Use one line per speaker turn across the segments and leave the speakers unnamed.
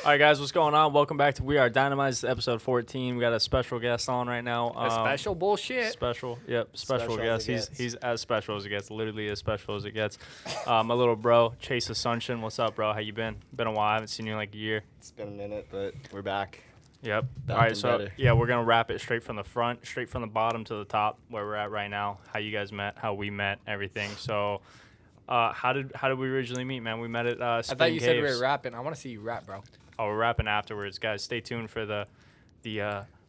All right, guys, what's going on? Welcome back to We Are Dynamize, episode 14. We got a special guest on right now.
Special bullshit.
Special, yep, special
Special
guest.
as it
He's as special as it gets, literally as special as it gets. My little bro, Chase Asuncion. What's up, bro? How you been? Been a while. I haven't seen you in like a year.
It's been a minute, but we're back.
Yep.
Back
All right,
and
so
better.
yeah, we're gonna wrap it straight from the front, straight from the bottom to the top, where we're at right now. How you guys met, how we met, everything. So, how did we originally meet, man? We met at
I
Spin
thought you said we
Caves.
were rapping. I want to see you rap, bro.
Oh, we're rapping afterwards, guys. Stay tuned for the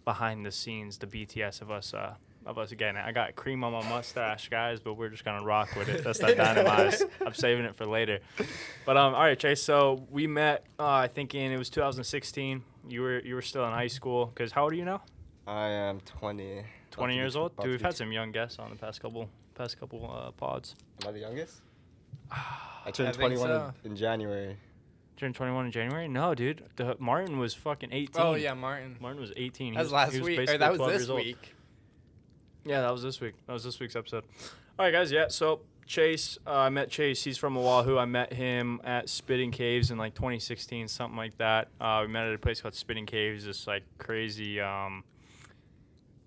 behind the scenes, the BTS of us again. I got cream on my mustache, guys, but we're just gonna rock with it. That's that Dynamize. I'm saving it for later. But all right, Chase. So we met. I think it was 2016. You were still in high school. Cause how old are you now?
I am 20.
20 years old.
about
Dude,
to
we've
be
had some young guests on the past couple pods.
Am I the youngest? I
I
turned
think
21
so.
in January.
Turned 21 in January? No, dude. Martin was fucking 18.
Oh yeah, Martin.
Martin was 18.
That was last
he was
week. Or
basically
that was
12
this
years old.
week.
Yeah, that was this week. That was this week's episode. All right, guys. Yeah, so Chase, I met Chase. He's from Oahu. I met him at Spitting Caves in like 2016, something like that. We met at a place called Spitting Caves, this like crazy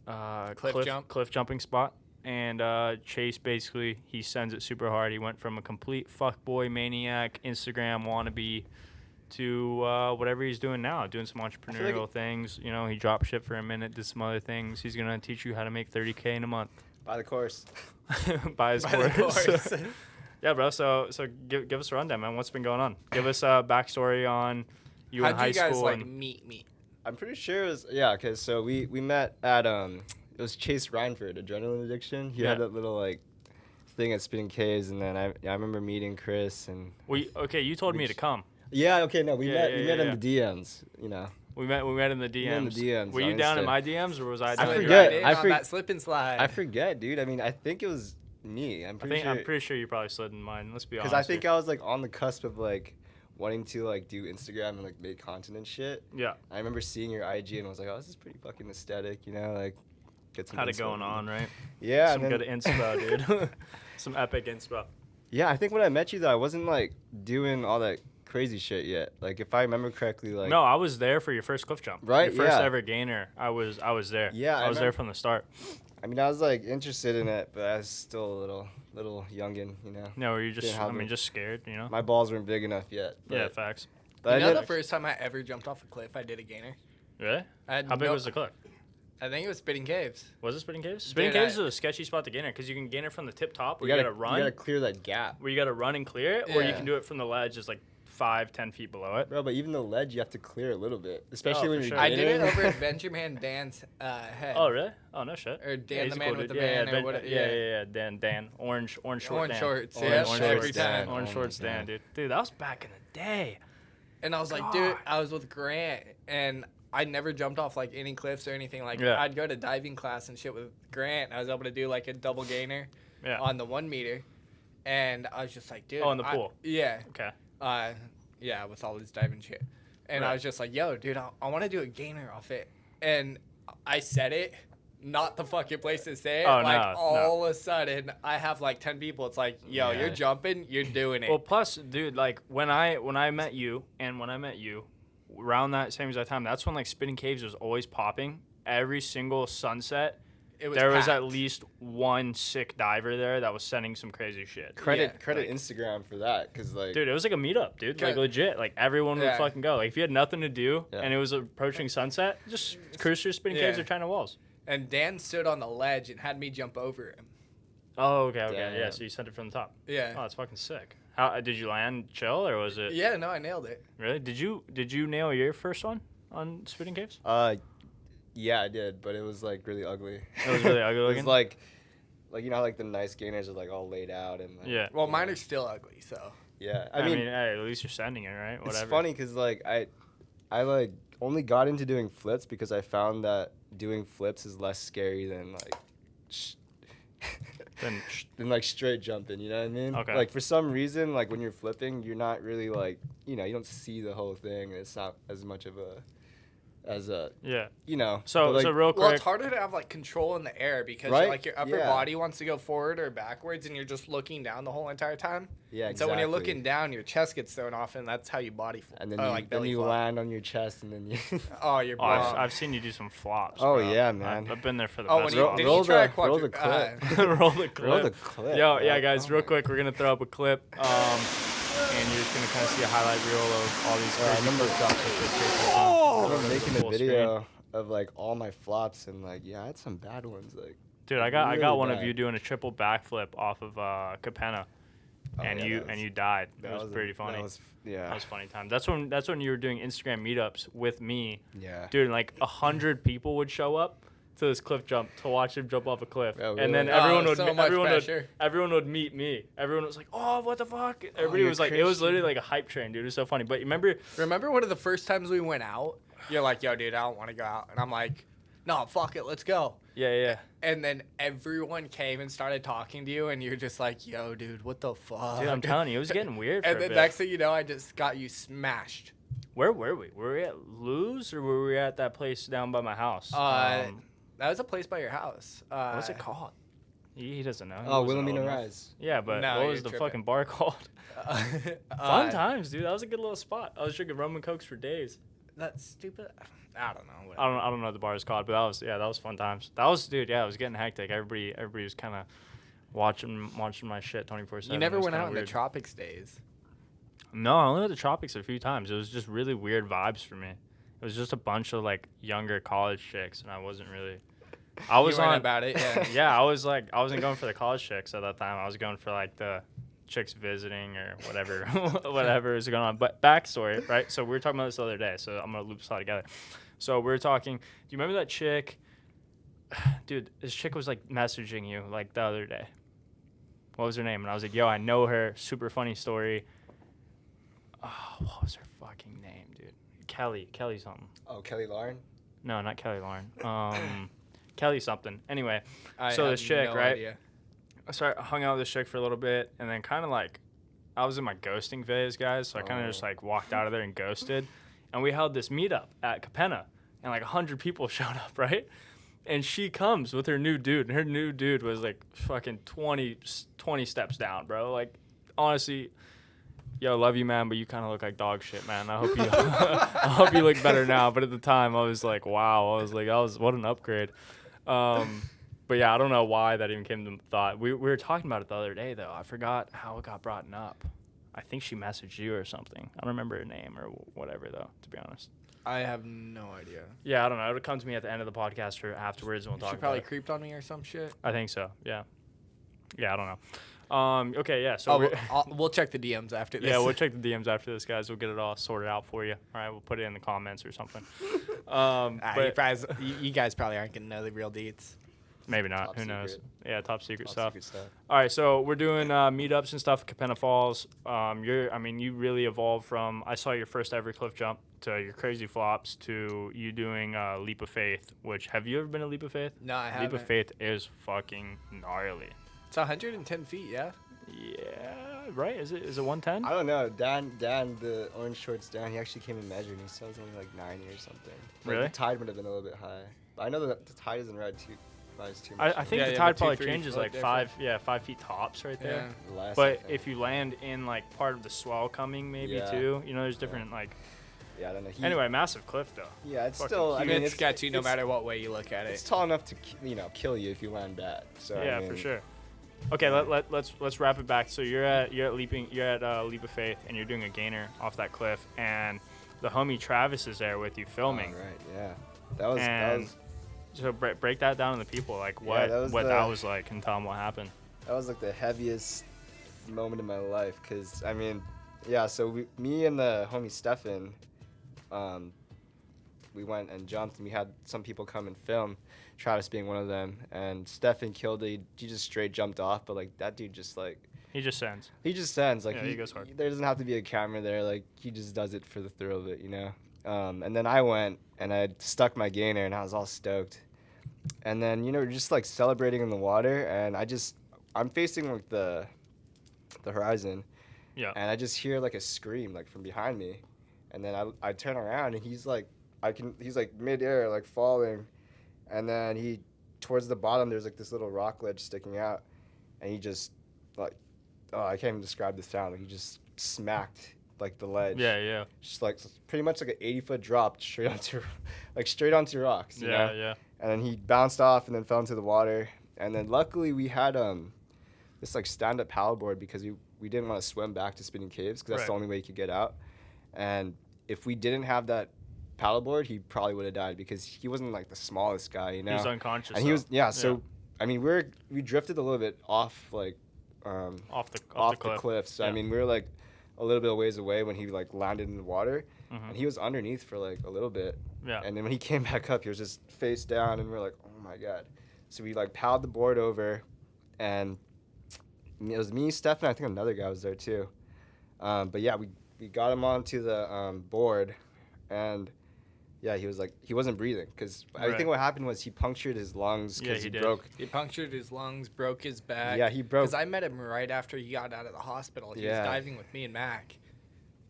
cliff jumping spot. And Chase, basically, he sends it super hard. He went from a complete fuckboy maniac, Instagram wannabe, to whatever he's doing now, doing some entrepreneurial things. You know, he dropped shit for a minute, did some other things. He's going to teach you how to make $30K in a month.
By the course.
Buy his
By the
course.
course.
Yeah, bro. So give us a rundown, man. What's been going on? Give us a backstory on you in
How'd
high
you guys
school.
like
and
meet?
I'm pretty sure it was, yeah, okay, so we met at, it was Chase Reinford, Adrenaline Addiction. He
Yeah.
had that little, like, thing at Spinning Caves, and then I remember meeting Chris, and...
You told me to come.
Yeah, okay, no, we met
yeah.
in the DMs, you know.
We met in the DMs.
met in the DMs
Were
on
you down in
Insta.
my DMs or was I
I
down in your
forget.
DMs?
I
on that slip and slide.
I forget, dude. I mean, I think it was me. I'm pretty
I'm
sure.
pretty sure you probably slid in mine. Let's be honest.
Because I think
here.
I was like on the cusp of like wanting to like do Instagram and like make content and shit.
Yeah.
I remember seeing your IG and I was like, oh, this is pretty fucking aesthetic, you know, like get some.
Had it
inspo,
going
you know?
on, right?
Yeah.
Some
and then,
good inspo, dude. Some epic inspo.
yeah, I think when I met you though, I wasn't like doing all that crazy shit yet. Like if I remember correctly, like
No, I was there for your first cliff jump.
Right,
Your first
yeah.
ever gainer. I was there.
Yeah,
I was there from the start.
I mean, I was like interested in it, but I was still a little youngin, you know.
No, were you just?
Didn't have
just scared, you know.
My balls weren't big enough yet.
Yeah,
But,
facts.
but
You
I
know
did.
the first time I ever jumped off a cliff, I did a gainer.
Really?
I had
How big
no-
was the cliff?
I think it was Spitting Caves.
Was it Spitting Caves? Spitting
Dude,
Caves is a sketchy spot to gainer because you can gainer from the tip top where
You
you gotta run,
You gotta clear that gap.
where you gotta run and clear it, or you
Yeah.
can do it from the ledge just like 5-10 feet below it.
Bro, but even the ledge, you have to clear a little bit, especially
Oh,
when
for
you're
sure.
I did it
gaining.
over Adventure Man Dan's head.
Oh, really? Oh, no shit.
Or Dan
he's
the
a
man
cool
with
dude.
the van or whatever.
Yeah. Dan. Orange short
Orange
Dan.
shorts,
Orange
yeah,
shorts
every
Dan.
time.
Orange
Oh
shorts
my
Dan,
God.
dude. Dude, that was back in the day.
And I was like,
God.
dude, I was with Grant, and I never jumped off like any cliffs or anything. Like
Yeah.
I'd go to diving class and shit with Grant. I was able to do like a double gainer
Yeah.
on the 1 meter, and I was just like, dude.
Oh, in the pool?
Yeah.
Okay.
Yeah, with all this diving shit. And I
Right.
was just like, yo, dude, I want to do a gainer off it. And I said it, not the fucking place to say it.
Oh,
like,
no,
all of a sudden, I have like 10 people. It's like, yo,
Yeah.
you're jumping, you're doing it.
Well, plus, dude, like when I met you, around that same exact time, that's when like Spitting Caves was always popping. Every single sunset,
It was
there was
packed.
at least one sick diver there that was sending some crazy shit.
Credit
like-
Instagram for that, cause like
Dude, it was like a meetup, dude. Like
Okay.
legit. Like everyone would
Yeah.
fucking go. Like if you had nothing to do
Yeah.
and it was approaching sunset, just cruise through Spitting Caves
Yeah.
or China Walls.
And Dan stood on the ledge and had me jump over him.
Oh, okay. Yeah,
Damn.
so you sent it from the top.
Yeah.
Oh, that's fucking sick. How did you land chill or was it
Yeah, no, I nailed it.
really? Did you nail your first one on Spitting Caves?
yeah, I did, but it was like really ugly.
It was really ugly
It
looking?
was like you know how like the nice gainers are like all laid out and like,
Yeah.
Well, mine are still ugly, so.
yeah.
I
I
mean,
mean,
hey, at least you're sending it, right? Whatever.
it's funny because like I like only got into doing flips because I found that doing flips is less scary than like
Then
than like straight jumping. You know what I mean?
Okay.
Like for some reason, like when you're flipping, you're not really like you know you don't see the whole thing. And it's not as much of a as a
Yeah.
you know.
So
but, like,
so real
Well,
quick.
it's harder to have like control in the air because
Right?
like your upper
Yeah.
body wants to go forward or backwards, and you're just looking down the whole entire time.
yeah,
And
exactly.
so when you're looking down, your chest gets thrown off, and that's how you body flip.
and then
like
then
belly
you
flop.
land on your chest, and then you.
Oh, you're.
Oh,
Wow.
I've seen you do some flops.
Oh,
bro.
yeah, man.
I've been there for the
Oh,
best
when you
flops.
did
roll
you try
the- roll the
quadru-
clip.
Roll the clip.
Roll the clip.
Yo,
bro.
yeah, guys,
Oh
real
my
quick, we're gonna throw up a clip, and you're just gonna kind of see a highlight reel of all these
Yeah, I
crazy
remember-
flip drops that Chase Asuncion
I
does.
remember making a
Full
video of like all my flops, and like yeah, I had some bad ones. Like
Dude, I got
really
one of
bad.
you doing a triple backflip off of Capenna,
Oh,
and
yeah,
you
that
and
was-
you died. It
that
was pretty funny.
That was, yeah.
That was funny time. That's when you were doing Instagram meetups with me,
Yeah.
dude. And like 100 people would show up to this cliff jump to watch him jump off a cliff,
Yeah,
and then
really?
everyone
Oh,
would
so much pressure.
everyone would meet me. Everyone was like, "Oh, what the fuck?" Everybody
you're
was like, it was
Christian.
literally like a hype train, dude. It was so funny. But remember,
Remember one of the first times we went out? You're like, yo, dude, I don't want to go out. And I'm like, no, fuck it, let's go.
yeah.
And then everyone came and started talking to you, and you're just like, yo, dude, what the fuck?
Dude, I'm telling you, it was getting weird. For
And
a
then
bit.
next thing you know, I just got you smashed.
Where were we? Were we at Lou's or were we at that place down by my house?
That was a place by your house.
What's it called? He doesn't know. He
Oh,
wasn't
Wilhelmina
old enough.
Rise.
Yeah, but
No,
what
you're
was the
tripping.
fucking bar called? Fun times, dude. That was a good little spot. I was drinking rum and cokes for days.
That's stupid. I don't know.
I don't know what the bar is called, but that was fun times. That was, dude. Yeah, it was getting hectic. Everybody was kind of watching my shit 24/7.
You never
It was
went
kinda
out in the
weird.
tropics days.
No, I only went to the tropics a few times. It was just really weird vibes for me. It was just a bunch of like younger college chicks, and I wasn't really. I was
you weren't
on
about it. Yeah.
yeah, I wasn't going for the college chicks at that time. I was going for like the chicks visiting or whatever, whatever is going on. But backstory, right? So we were talking about this the other day. So I'm gonna loop this all together. So we were talking. Do you remember that chick? Dude, this chick was like messaging you like the other day. What was her name? And I was like, yo, I know her. Super funny story. Oh, what was her fucking name, dude? Kelly something.
Oh, Kelly Lauren.
No, not Kelly Lauren. Kelly something. Anyway,
I
so
have
this chick,
no
right?
idea.
I hung out with this chick for a little bit, and then kind of like, I was in my ghosting phase, guys. So I kind of just like walked out of there and ghosted. And we held this meetup at Capenna, and like 100 people showed up, right? And she comes with her new dude, and her new dude was like fucking 20 steps down, bro. Like, honestly, yo, love you, man, but you kind of look like dog shit, man. I hope you, I hope you look better now. But at the time, I was like, wow. I was like, what an upgrade. But yeah, I don't know why that even came to thought. We were talking about it the other day, though. I forgot how it got brought up. I think she messaged you or something. I don't remember her name or whatever, though, to be honest.
I have no idea.
Yeah, I don't know. It'll come to me at the end of the podcast or afterwards, and we'll talk
She
about
probably
it.
creeped on me or some shit.
I think so, yeah. Yeah, I don't know. Okay, yeah, so
We'll check the DMs after this.
yeah, we'll check the DMs after this, guys. We'll get it all sorted out for you. All right, we'll put it in the comments or something.
You guys probably aren't gonna know the real deets.
Maybe not.
Top
Who knows?
secret.
Yeah, top secret
Top
stuff.
secret stuff.
All right, so we're doing meetups and stuff at Capenna Falls. You really evolved from, I saw your first ever cliff jump to your crazy flops to you doing Leap of Faith, which, have you ever been a Leap of Faith?
No, I
Leap
haven't.
of Faith is fucking gnarly.
It's 110 feet, yeah.
Yeah, right? Is it 110?
I don't know. Dan, the orange shorts Dan, he actually came and measured, and he said it was only like 90 or something. Like,
Really?
The tide would have been a little bit high. But I know that the tide isn't rise too much.
I think
Yeah,
the
yeah,
tide
but
probably
2-3
changes
foot
like
difference.
5 feet tops right there.
Yeah.
Less, I
But
think.
if you land in like part of the swell coming maybe
Yeah.
too, there's different like.
Yeah, I don't know.
Anyway, massive cliff though.
Yeah, it's
fucking
still. I mean,
it's sketchy no
it's-
matter what way you look at
It's
it.
tall enough to kill you if you land bad. So
Yeah,
I mean,
for sure. Okay, let's wrap it back. So you're at Leap of Faith, and you're doing a gainer off that cliff, and the homie Travis is there with you filming.
Oh, right. Yeah. That was.
And so break that down to the people, like
Yeah,
what
that was
was like, and tell them what happened.
That was like the heaviest moment in my life, cause I mean, yeah. So me and the homie Stefan, we went and jumped, and we had some people come and film, Travis being one of them, and Stefan killed it. He just straight jumped off, but like that dude just like
He just sends.
he just sends like
Yeah, he goes hard.
there doesn't have to be a camera there. Like he just does it for the thrill of it, And then I went and I stuck my gainer, and I was all stoked. And then we're just like celebrating in the water, and I'm facing like the horizon,
Yeah.
and I just hear like a scream like from behind me, and then I turn around, and he's like he's like midair, like falling, and then towards the bottom, there's like this little rock ledge sticking out, and he just like, oh, I can't even describe the sound. Like he just smacked like the ledge.
Yeah.
Just like pretty much like an 80-foot drop straight onto rocks. You know?
Yeah.
And then he bounced off and then fell into the water. And then luckily we had this like stand-up paddleboard because we didn't want to swim back to Spinning Caves because that's the only way you could get out. And if we didn't have that paddleboard, he probably would have died because he wasn't like the smallest guy, you know.
He was unconscious.
And he was So I mean we drifted a little bit off like
off the
cliff. So I mean we were like a little bit of ways away when he like landed in the water, and he was underneath for like a little bit.
Yeah.
And then when he came back up, he was just face down, and we're like, oh my god. So we like paddled the board over, and it was me, Steph, and I think another guy was there too. But yeah, we got him onto the board, and yeah, he wasn't breathing because I think what happened was he punctured his lungs because
He punctured his lungs, broke his back.
Yeah, he broke.
Because I met him right after he got out of the hospital. He was diving with me and Mac.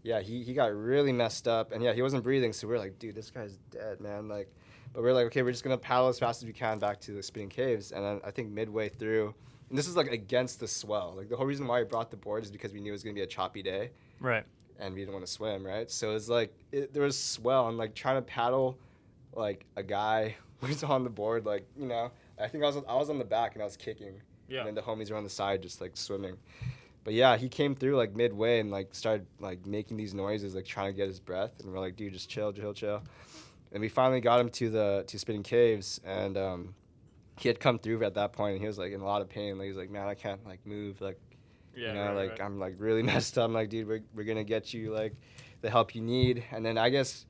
Yeah, he got really messed up, and yeah, he wasn't breathing. So we're like, dude, this guy's dead, man. Like, but we're like, okay, we're just gonna paddle as fast as we can back to the Spinning Caves, and then I think midway through, and this is like against the swell. Like the whole reason why we brought the board is because we knew it was gonna be a choppy day.
Right.
And we didn't want to swim, right? So it was like there was swell, and like trying to paddle, like a guy was on the board, like you know. I think I was on the back and I was kicking, and then the homies were on the side just like swimming. But yeah, he came through like midway and like started like making these noises, like trying to get his breath, and we're like, dude, just chill. And we finally got him to Spinning Caves, and he had come through at that point, and he was like in a lot of pain. Like he was like, man, I can't like move, like.
Yeah,
you know,
right.
I'm like really messed up. I'm like, dude, we're gonna get you like the help you need. And then I guess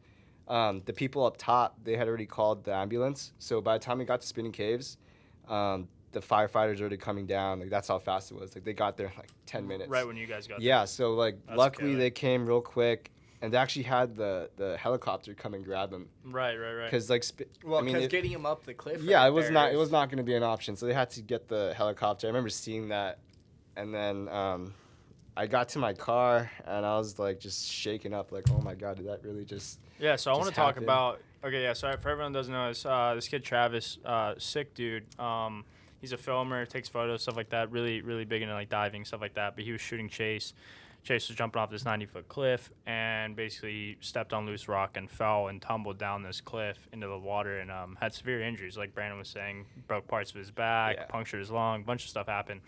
the people up top, they had already called the ambulance. So by the time we got to Spinning Caves, the firefighters were already coming down. Like that's how fast it was. Like they got there in like 10 minutes.
Right when you guys got there.
Yeah. So like
That's
luckily
killer.
they came real quick, and they actually had the helicopter come and grab him.
Right.
Because like
Because getting him up the cliff.
Yeah, it was not going to be an option. So they had to get the helicopter. I remember seeing that. And then I got to my car, and I was, like, just shaken up, like, oh, my God, did that really just
Yeah, so I want to talk
happen?
about – okay, yeah, so for everyone who doesn't know, this kid Travis, sick dude. He's a filmer, takes photos, stuff like that, really, really big into, like, diving, stuff like that. But he was shooting Chase. Chase was jumping off this 90-foot cliff and basically stepped on loose rock and fell and tumbled down this cliff into the water and had severe injuries, like Brandon was saying. Broke parts of his back, punctured his lung, a bunch of stuff happened.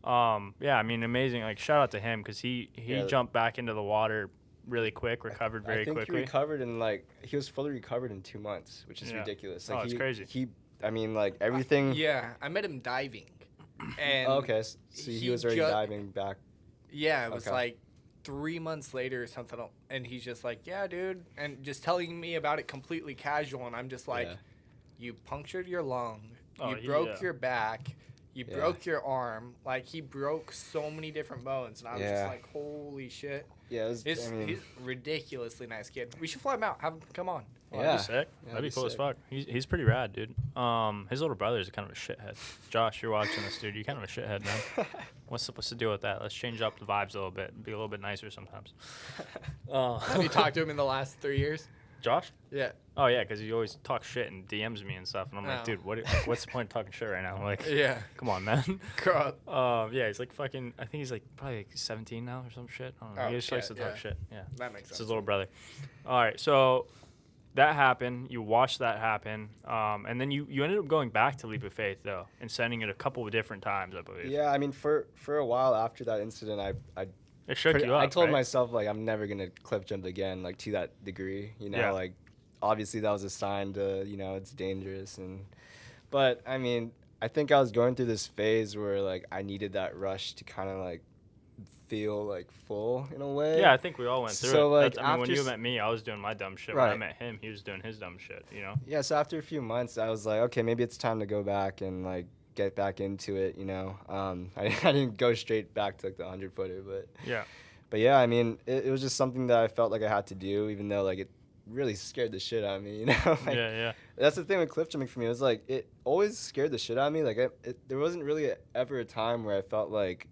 Yeah, I mean, amazing. Like, shout out to him because he jumped back into the water really quick, recovered very quickly.
I think he recovered he was fully recovered in 2 months, which is ridiculous. Like,
it's crazy.
I mean, like, everything.
I met him diving. And
okay, so he was already diving back.
Yeah, it was like 3 months later or something. And he's just like, yeah, dude. And just telling me about it completely casual. And I'm just like, you punctured your lung. You broke your back. You broke your arm. Like, he broke so many different bones. And I was just like, holy shit.
Yeah,
he's a ridiculously nice kid. We should fly him out. Have him come on.
That'd be sick. That'd be cool as fuck. He's pretty rad, dude. His little brother is kind of a shithead. Josh, you're watching this, dude. You're kind of a shithead, man. What's the deal with that? Let's change up the vibes a little bit. Be a little bit nicer sometimes.
Have you talked to him in the last 3 years?
Josh?
Yeah.
Oh, yeah, because he always talks shit and DMs me and stuff. And I'm like, dude, what's the point of talking shit right now? I'm like, come on, man. Yeah, he's like fucking, I think he's like probably like 17 now or some shit. I don't know. He just likes to talk shit. Yeah.
That makes sense.
It's his little brother. All right, so that happened. You watched that happen. And then you ended up going back to Leap of Faith, though, and sending it a couple of different times, I believe.
Yeah, I mean, for a while after that incident,
it shook you up,
I told
right?
myself, like, I'm never going to cliff jump again, like, to that degree, you know, like, obviously that was a sign to, you know, it's dangerous. But, I mean, I think I was going through this phase where, like, I needed that rush to kind of, like, feel, like, full in a way.
Yeah, I think we all went through
so,
it.
Like,
I mean, when you met me, I was doing my dumb shit.
Right.
When I met him, he was doing his dumb shit, you know?
Yeah, so after a few months, I was like, okay, maybe it's time to go back and, like, get back into it, you know? I didn't go straight back to, like, the 100-footer, but...
Yeah.
But yeah, I mean, it was just something that I felt like I had to do, even though, like, it really scared the shit out of me, you know? Like,
yeah.
That's the thing with cliff jumping for me. It was like, it always scared the shit out of me. Like, there wasn't really ever a time where I felt like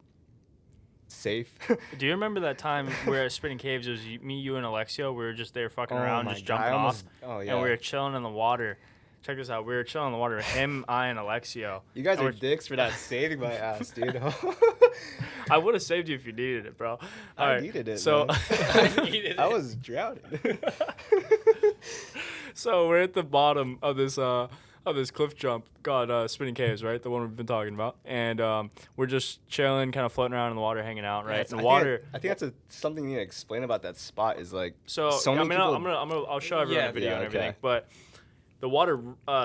safe.
Do you remember that time we were at Spinning Caves? It was me, you, and Alexio. We were just there fucking around, just jumping off.
Oh, yeah.
And we were chilling in the water. Check this out. We were chilling in the water. Him, I, and Alexio.
You guys are dicks for not saving my ass, dude.
I would have saved you if you needed it, bro.
I needed it.
So
I was drowning.
So we're at the bottom of this cliff jump called Spinning Caves, right? The one we've been talking about. And we're just chilling, kind of floating around in the water, hanging out, right?
Yeah,
the water.
I think that's something you need to explain about that spot is like.
So
many people...
I'll show everyone the video and everything, but. The water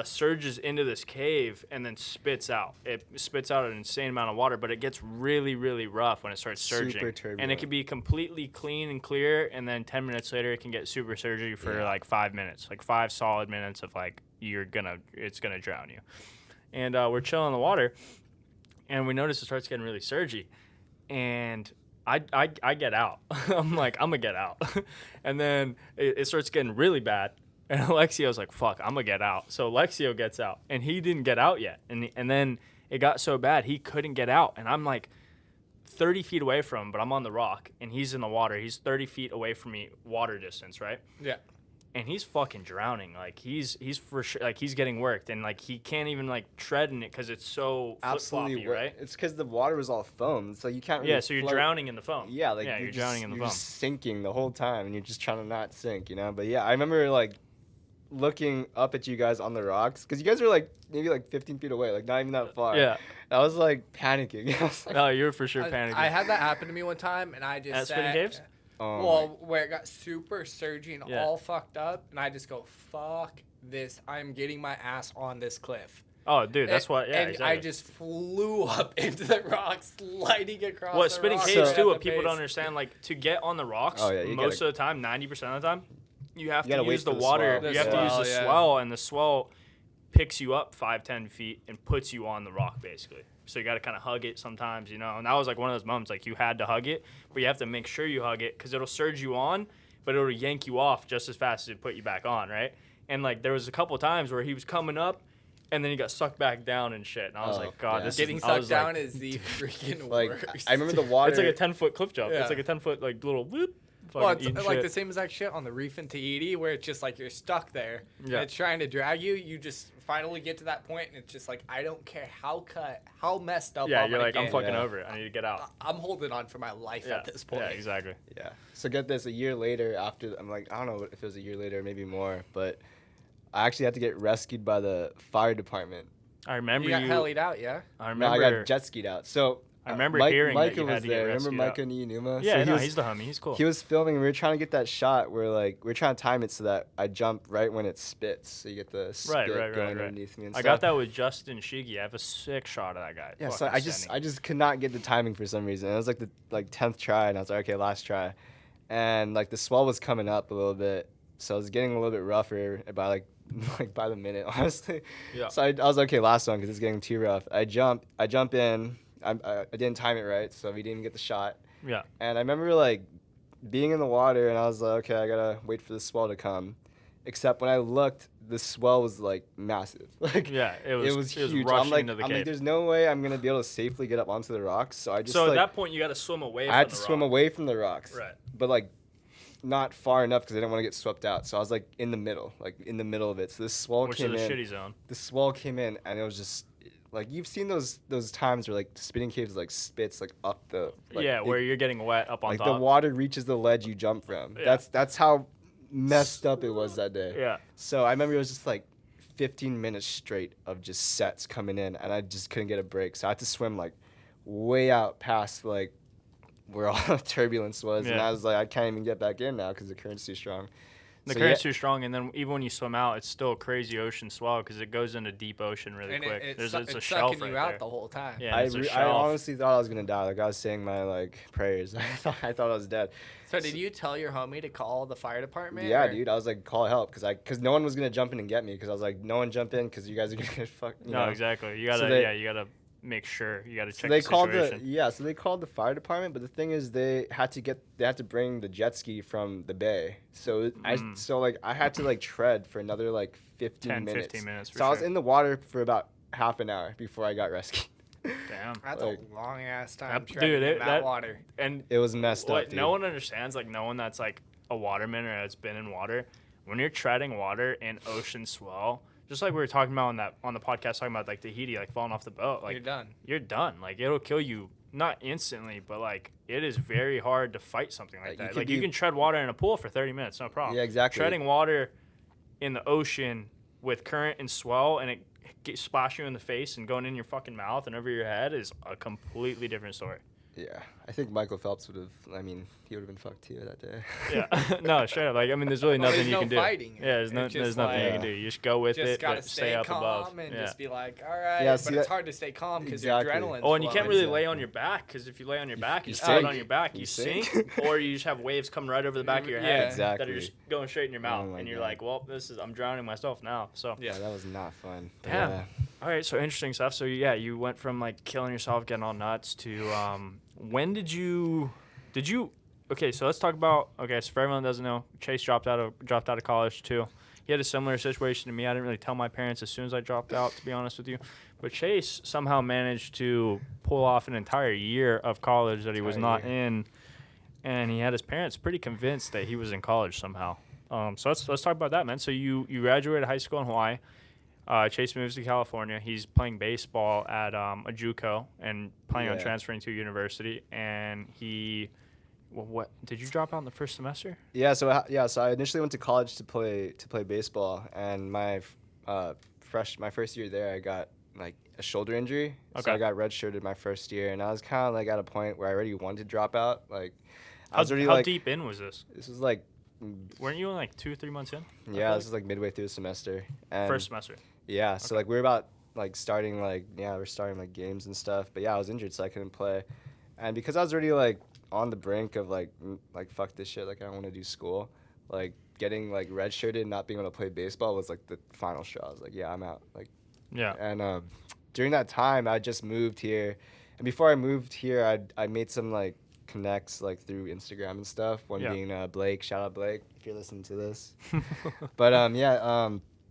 surges into this cave and then spits out. It spits out an insane amount of water, but it gets really, really rough when it starts surging.
Super turbulent.
And it can be completely clean and clear, and then 10 minutes later, it can get super surgy for like 5 minutes, like 5 solid minutes of like it's gonna drown you. And we're chilling in the water, and we notice it starts getting really surgy, and I get out. I'm like, I'm gonna get out, and then it starts getting really bad. And Alexio's like, fuck, I'm going to get out. So Alexio gets out, and he didn't get out yet. And then it got so bad, he couldn't get out. And I'm like 30 feet away from him, but I'm on the rock, and he's in the water. He's 30 feet away from me, water distance, right?
Yeah.
And he's fucking drowning. Like, he's for sure, like, he's getting worked. And, like, he can't even, like, tread in it because it's so flip-floppy, right?
It's because the water was all foam, so you can't really
so you're drowning in the foam.
Yeah, like,
you're drowning in the foam.
You're just sinking the whole time, and you're just trying to not sink, you know? But, yeah, I remember, like, looking up at you guys on the rocks because you guys were like maybe like 15 feet away, like not even that far.
Yeah,
I was like panicking. I was like,
no, you were for sure panicking.
I had that happen to me one time, and I just
at Spinning Caves.
Where it got super surgy and all fucked up, and I just go, fuck this, I'm getting my ass on this cliff.
Oh, dude, that's what. Yeah,
and
exactly.
I just flew up into the rocks, sliding across.
What
the
Spinning
rocks
Caves
at
too?
the
What people
base.
don't understand, like to get on the rocks,
you
most of the time, 90% of the time, you have to use the water.
Swell.
You have to use the swell, and the swell picks you up 5-10 feet and puts you on the rock basically. So you got to kind of hug it sometimes, you know. And that was like one of those moments, like you had to hug it, but you have to make sure you hug it because it'll surge you on, but it'll yank you off just as fast as it put you back on, right? And like there was a couple of times where he was coming up, and then he got sucked back down and shit. And I was like, God, this
getting sucked down is the freaking worst.
I remember the water.
It's like a 10-foot cliff jump. Yeah. It's like a 10-foot like little whoop.
Well, it's like the same exact shit on the reef in Tahiti where it's just like you're stuck there. Yeah. And it's trying to drag you. You just finally get to that point, and it's just like, I don't care how messed up.
Yeah, you're like, I'm fucking over it. I need to get out.
I'm holding on for my life at this point.
Yeah, exactly.
Yeah. So get this, a year later after, I'm like, I don't know if it was a year later or maybe more, but I actually had to get rescued by the fire department.
I remember
you got helied out, yeah?
I remember.
No, I got jet skied out. So
I remember hearing
Micah
that you
was
had to
there.
get rescued
Remember Micah
out.
Niinuma?
Yeah,
so
he's the homie. He's cool.
He was filming, and we were trying to get that shot where, like, we're trying to time it so that I jump right when it spits. So you get the spit going underneath me and stuff.
I got that with Justin Shiggy. I have a sick shot of that guy.
Yeah, so I just could not get the timing for some reason. It was like the 10th try, and I was like, okay, last try. And, like, the swell was coming up a little bit, so it was getting a little bit rougher by, like by the minute, honestly. Yeah. So I was like, okay, last one because it's getting too rough. I jump in. I didn't time it right, so we didn't even get the shot.
Yeah.
And I remember like being in the water, and I was like, okay, I gotta wait for the swell to come. Except when I looked, the swell was like massive. Like
it was
huge.
Rushing
I'm like,
into the cave.
there's no way I'm gonna be able to safely get up onto the rocks. So I just.
So at that point, you got to swim away.
I had to swim away from the rocks.
Right.
But like. Not far enough because I didn't want to get swept out. So I was like in the middle of it. So this swell came in.
Which is a shitty zone.
The swell came in, and it was just like you've seen those times where like Spinning Caves like spits like up the. Like,
where you're getting wet up on top.
Like the water reaches the ledge you jump from. Yeah. That's how messed up it was that day.
Yeah.
So I remember it was just like 15 minutes straight of just sets coming in, and I just couldn't get a break. So I had to swim like way out past like. Where all the turbulence was, and I was like, I can't even get back in now because the current's too strong.
The current's too strong, and then even when you swim out, it's still a crazy ocean swell because it goes into deep ocean really quick.
It's
a
shelf
shelf
sucking
right
you out
there.
the whole time.
Yeah,
I honestly thought I was gonna die. Like I was saying my like prayers. I thought I was dead.
So did you tell your homie to call the fire department?
Yeah, dude. I was like, call help because no one was gonna jump in and get me because I was like, no one jump in because you guys are gonna get fucked.
No, exactly. You gotta you gotta. Make sure you got to check the situation.
So they called the fire department, but the thing is they had to bring the jet ski from the bay. So I had to like tread for another like 15 minutes.
So
I was in the water for about half an hour before I got rescued.
Damn.
That's
like,
a long ass time.
Dude,
in that water.
And
it was messed up. Dude.
No one understands, like no one that's like a waterman or has been in water. When you're treading water in ocean swell, just like we were talking about on the podcast, talking about like Tahiti, like falling off the boat, like
you're done.
You're done. Like it'll kill you, not instantly, but like it is very hard to fight something like that. Like you can tread water in a pool for 30 minutes, no problem.
Yeah, exactly.
Treading water in the ocean with current and swell, and it splash you in the face and going in your fucking mouth and over your head is a completely different story.
Yeah, I think Michael Phelps would have. I mean, he would have been fucked too that day.
Yeah, no, straight up. Like, I mean, there's really nothing you can do.
Fighting.
Yeah, there's nothing you can do. You just go with it,
gotta
stay up above,
and just be like, all right.
Yeah,
but it's hard to stay calm because your adrenaline's
Oh, and you can't really
flowing.
lay on your back because if you lay on your back, you
sink.
float on your back, you sink, or you just have waves coming right over the back of your head that are just going straight in your mouth, and you're like, well, I'm drowning myself now. So
yeah, that was not fun.
Yeah. All right, so interesting stuff. So yeah, you went from like killing yourself, getting all nuts to when did you okay, so let's talk about so for everyone that doesn't know, Chase dropped out of college too. He had a similar situation to me. I didn't really tell my parents as soon as I dropped out, to be honest with you. But Chase somehow managed to pull off an entire year of college that he was not in, and he had his parents pretty convinced that he was in college somehow. So let's talk about that, man. So you graduated high school in Hawaii. Chase moves to California. He's playing baseball at a JUCO and planning on transferring to university. And what did you drop out in the first semester?
Yeah, so I initially went to college to play baseball, and my first year there, I got like a shoulder injury. Okay. So I got redshirted my first year, and I was kind of like at a point where I already wanted to drop out. Like,
how deep in was this?
This was like.
Weren't you like 2-3 months in?
Yeah, this was like midway through the semester. And
first semester.
Yeah, so like we're about like starting games and stuff. But yeah, I was injured, so I couldn't play. And because I was already like on the brink of like fuck this shit, like I don't want to do school. Like getting like redshirted and not being able to play baseball was like the final straw. I was like, yeah, I'm out. Like yeah. And during that time, I just moved here, and before I moved here, I made some like connects like through Instagram and stuff. One being Blake. Shout out Blake if you're listening to this. But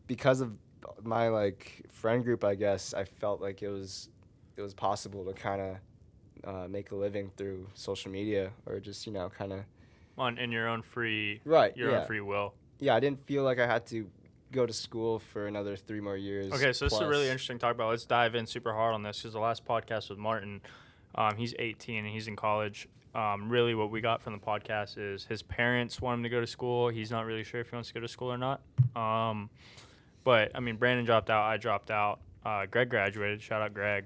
because of my like friend group, I guess I felt like it was possible to kind of make a living through social media, or just kind of
in your own free own free will.
Yeah, I didn't feel like I had to go to school for another 3 more years.
Okay, so this is a really interesting talk about. Let's dive in super hard on this because the last podcast with Martin, he's 18 and he's in college. Really what we got from the podcast is his parents want him to go to school. He's not really sure if he wants to go to school or not. But I mean, Brandon dropped out. I dropped out. Greg graduated. Shout out Greg.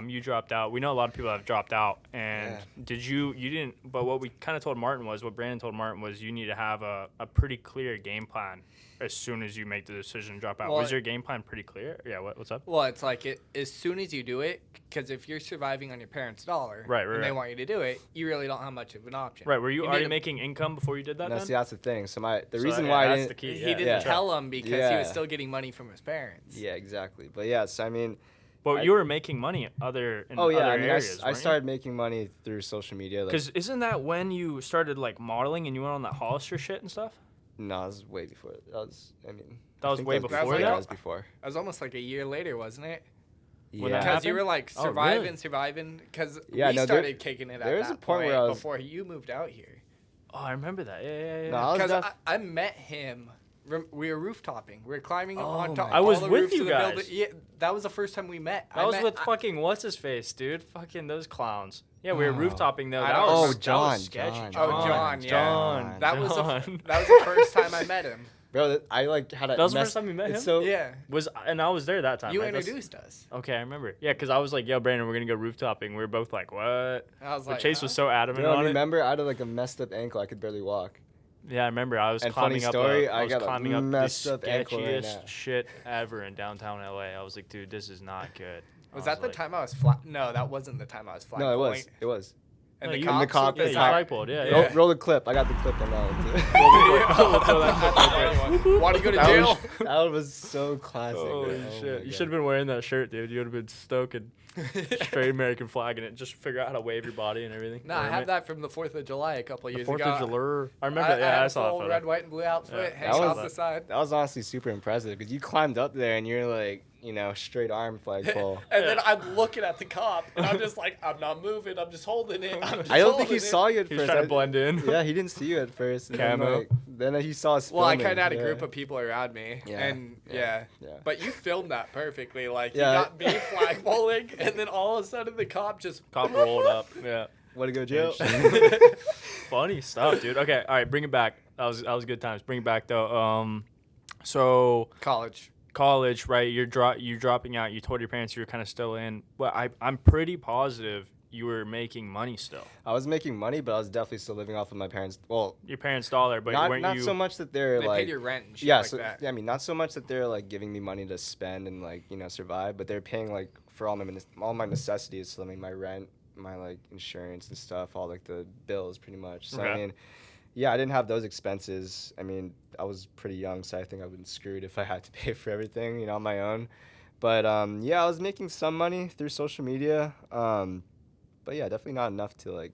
You dropped out. We know a lot of people have dropped out. And you didn't, but what we kind of told Martin was, what Brandon told Martin was, you need to have a pretty clear game plan as soon as you make the decision to drop out. Was your game plan pretty clear? Yeah, what's up?
Well, it's like as soon as you do it, because if you're surviving on your parents' dollar and they want you to do it, you really don't have much of an option.
Right, were you already making income before you did that?
No,
then?
see, that's the thing. So the reason why I didn't...
He didn't tell him because he was still getting money from his parents.
Yeah, exactly. But yes, I mean...
But you were making money in other areas.
I started making money through social media.
Because isn't that when you started like modeling and you went on that Hollister shit and stuff?
No, it was way before. That was
way before that?
That was before.
That was almost like a year later, wasn't it?
Yeah.
Because you were like surviving. Because we started kicking it at that point where before you moved out here.
Oh, I remember that. Yeah.
Because I met him. We were rooftopping. We were climbing up on top.
I was with you guys.
Yeah, that was the first time we met.
I was with fucking what's his face, dude. Fucking those clowns. Yeah, we were rooftopping though.
John.
John. That was the first time I met him.
Bro, I like had a.
That was the first time you met him.
So
and I was there that time.
You introduced us.
Okay, I remember. Yeah, because I was like, "Yo, Brandon, we're gonna go rooftoping." We were both like, "What?"
I was like,
Chase was so adamant on it.
Remember, I had like a messed up ankle. I could barely walk.
Yeah, I remember. I was climbing up. I got climbing up the sketchiest shit ever in downtown LA. I was like, dude, this is not good.
Was that the time I was flat? No, that wasn't the time I was flat.
No, it was.
And
the
cop.
Yeah,
you flagpoled. Yeah.
Roll the clip. I got the clip on that
one. Want to go to jail?
That was so classic.
Holy shit! You should have been wearing that shirt, dude. You would have been stoking. Straight American flag in it. Just figure out how to wave your body and everything.
No, I have that from the 4th of July a couple of years ago.
4th of July. I remember that. I saw
it. Red, white, and blue outfit hanging off the side.
That was honestly super impressive because you climbed up there and you're like, straight arm flagpole.
And then I'm looking at the cop, and I'm just like, I'm not moving. I'm just holding it.
I don't think he saw you at first.
He's trying to blend in.
Yeah, he didn't see you at first. And
Camo.
then he saw us.
Well, I
filming.
kind of had a group of people around me, and but you filmed that perfectly. Like you got me flagpoling, and then all of a sudden the cop
rolled up. Yeah.
Way to go, Joe.
Funny stuff, dude. Okay, all right, bring it back. That was good times. Bring it back though. So college, right? You're dropping out. You told your parents you were kind of still in. Well, I'm pretty positive you were making money still.
I was making money, but I was definitely still living off of my parents. Well,
your parents' dollar, but
not so much that they're
they
like
paid your rent and shit like that.
Yeah, I mean, not so much that they're like giving me money to spend and like survive, but they're paying like for all my necessities. So I mean, my rent, my like insurance and stuff, all like the bills, pretty much. So I mean, yeah, I didn't have those expenses. I mean, I was pretty young, so I think I would been screwed if I had to pay for everything, on my own. But yeah, I was making some money through social media. But yeah, definitely not enough to like,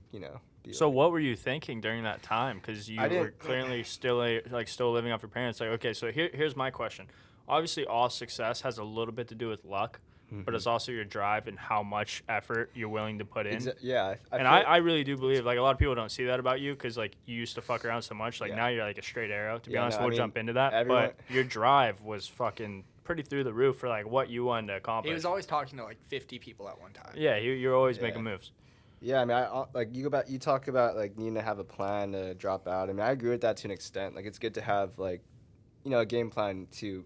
be
So what were you thinking during that time? Because you were clearly still living off your parents. Like, okay, so here's my question. Obviously, all success has a little bit to do with luck, but it's also your drive and how much effort you're willing to put in.
Yeah.
I really do believe, like, a lot of people don't see that about you because, like, you used to fuck around so much. Like, now you're, like, a straight arrow. To be honest, we'll jump into that. But your drive was fucking pretty through the roof for, like, what you wanted to accomplish.
He was always talking to, like, 50 people at one time.
Yeah, you're always making moves.
Yeah, I mean, you talk about like needing to have a plan to drop out. I mean, I agree with that to an extent. Like, it's good to have like, a game plan to,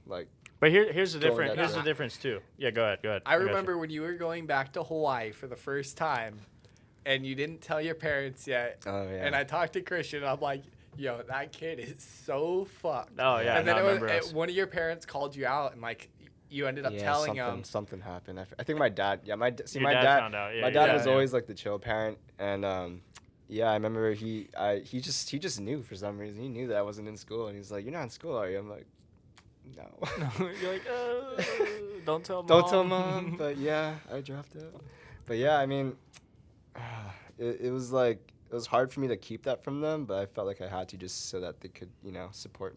like.
But here's the difference. Here's the difference too. Yeah, go ahead.
I remember when you were going back to Hawaii for the first time, and you didn't tell your parents yet.
Oh yeah.
And I talked to Christian. And I'm like, yo, that kid is so fucked.
Oh yeah.
And then one of your parents called you out and like. You ended up telling him.
Something happened. I think my dad. Yeah, my dad
found out. Yeah,
my dad was always like the chill parent, and I remember he just knew for some reason. He knew that I wasn't in school, and he's like, "You're not in school, are you?" I'm like, "No."
You're like, "Don't tell mom."
Don't tell mom. But yeah, I dropped out. But yeah, I mean, it was like it was hard for me to keep that from them, but I felt like I had to just so that they could support,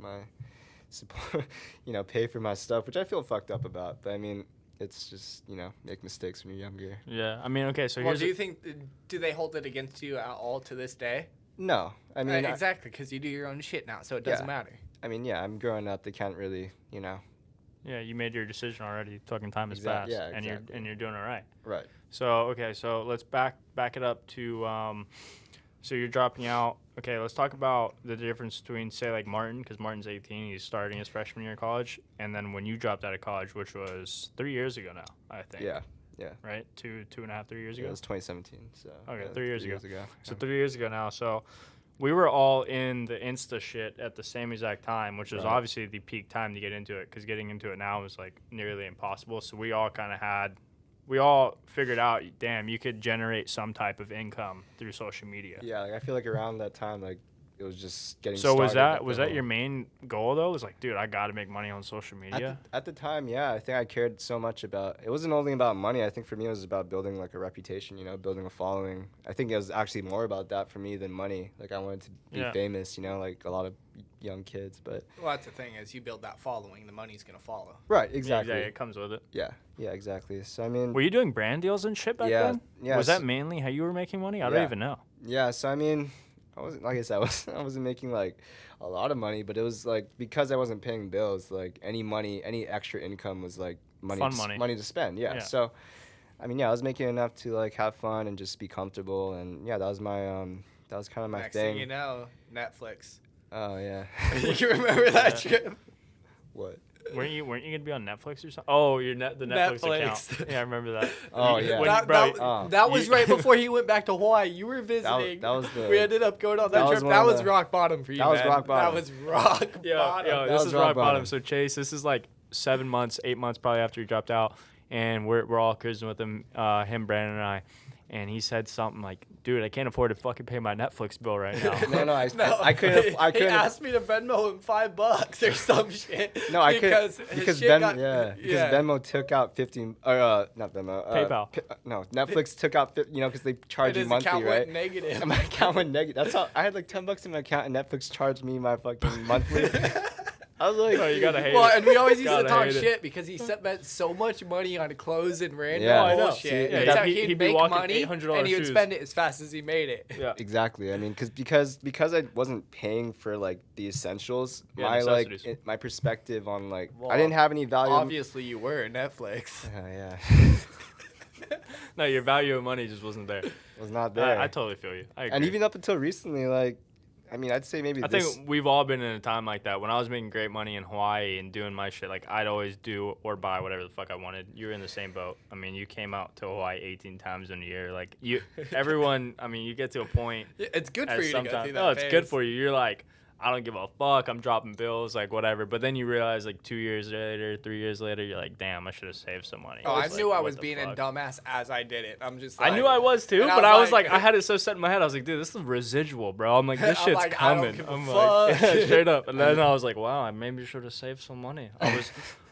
pay for my stuff, which I feel fucked up about. But I mean, it's just, make mistakes when you're younger.
Yeah. I mean, okay, so
do they hold it against you at all to this day?
No. I mean,
exactly, because you do your own shit now, so it doesn't matter.
I mean, yeah, I'm growing up. They can't really,
Yeah, you made your decision already. Fucking time has passed.
Yeah, exactly.
And you're doing all right.
Right.
So, okay, so let's back it up to so you're dropping out. Okay, let's talk about the difference between, say, like Martin, because Martin's 18, he's starting his freshman year of college, and then when you dropped out of college, which was 3 years ago now, I think.
Yeah.
Right? 2.5, 3 years ago?
It was 2017, so.
Okay, 3 years ago. So
yeah.
3 years ago now, so we were all in the Insta shit at the same exact time, which was obviously the peak time to get into it, because getting into it now was, like, nearly impossible, so we all figured out, damn, you could generate some type of income through social media.
Yeah, like I feel like around that time, like it was just getting
started.
So
was that your main goal though? It was like, dude, I got to make money on social media.
At the time, yeah, I think I cared so much about. It wasn't only about money. I think for me, it was about building like a reputation. Building a following. I think it was actually more about that for me than money. Like I wanted to be famous. Like a lot of young kids, but
that's the thing is you build that following, the money's gonna follow.
Right, exactly.
Yeah, it comes with it.
Yeah, exactly. So I mean,
were you doing brand deals and shit back then?
Yeah.
Was that mainly how you were making money? I don't even know.
Yeah, so I mean, I wasn't making like a lot of money, but it was like because I wasn't paying bills, like any extra income was like money to spend. Yeah. So I mean, I was making enough to like have fun and just be comfortable, and that was my that was kind of my
Next
thing.
Thing you know, Netflix.
Oh yeah.
You remember that trip?
What?
Weren't you gonna be on Netflix or something? Oh, the Netflix account. Yeah, I remember that.
Oh yeah.
That was right before he went back to Hawaii. You were visiting.
That was
we ended up going on that trip. That was rock bottom for you.
That was rock bottom.
That was rock bottom.
Yo, this is rock bottom. So Chase, this is like 7 months, 8 months probably after he dropped out, and we're all cruising with him, Brandon, and I. And he said something like, "Dude, I can't afford to fucking pay my Netflix bill right now."
No, I couldn't.
He asked me to Venmo him $5 or some shit.
No, I couldn't because Venmo took out 15 or not Venmo.
PayPal.
No, Netflix took out because they charge you monthly, right?
Negative.
My account went negative. That's how I had like $10 in my account, and Netflix charged me my fucking monthly. I was like,
oh, you gotta hate
well,
it.
and we always used to
Gotta
talk
hate it.
shit because he spent so much money on clothes and random
Yeah, I know.
bullshit.
See,
That's how
he'd
he'd
be
make
walking
money
$800
and he would
shoes.
spend it as fast as he made it.
Yeah.
Exactly. I mean, because I wasn't paying for like the essentials.
Yeah,
my
necessities.
my perspective on like
Well,
I didn't have any value.
Obviously, you were Netflix.
Yeah,
No, your value of money just wasn't there.
was not there.
I totally feel you. I agree.
And even up until recently, like, I mean, I'd say maybe
I
this.
think we've all been in a time like that. When I was making great money in Hawaii and doing my shit, like I'd always do or buy whatever the fuck I wanted. You were in the same boat. I mean, you came out to Hawaii 18 times in a year. Like everyone. I mean, you get to a point.
It's good for you to go through that.
Oh, it's good
phase.
for you. You're like, I don't give a fuck. I'm dropping bills, like whatever. But then you realize, like 2 years later, 3 years later, you're like, damn, I should have saved some money.
Oh, I
It's
knew
like,
I
what
was
the
being a
fuck?
dumbass as I did it. I'm just.
I
Like,
knew I was too,
and
but I was like, I had it so set in my head. I was like, dude, this is residual, bro. I'm like, this
I'm
shit's
like, I don't
coming.
give a
I'm
fuck.
like, straight up. And then I was like, wow, I maybe should have saved some money. I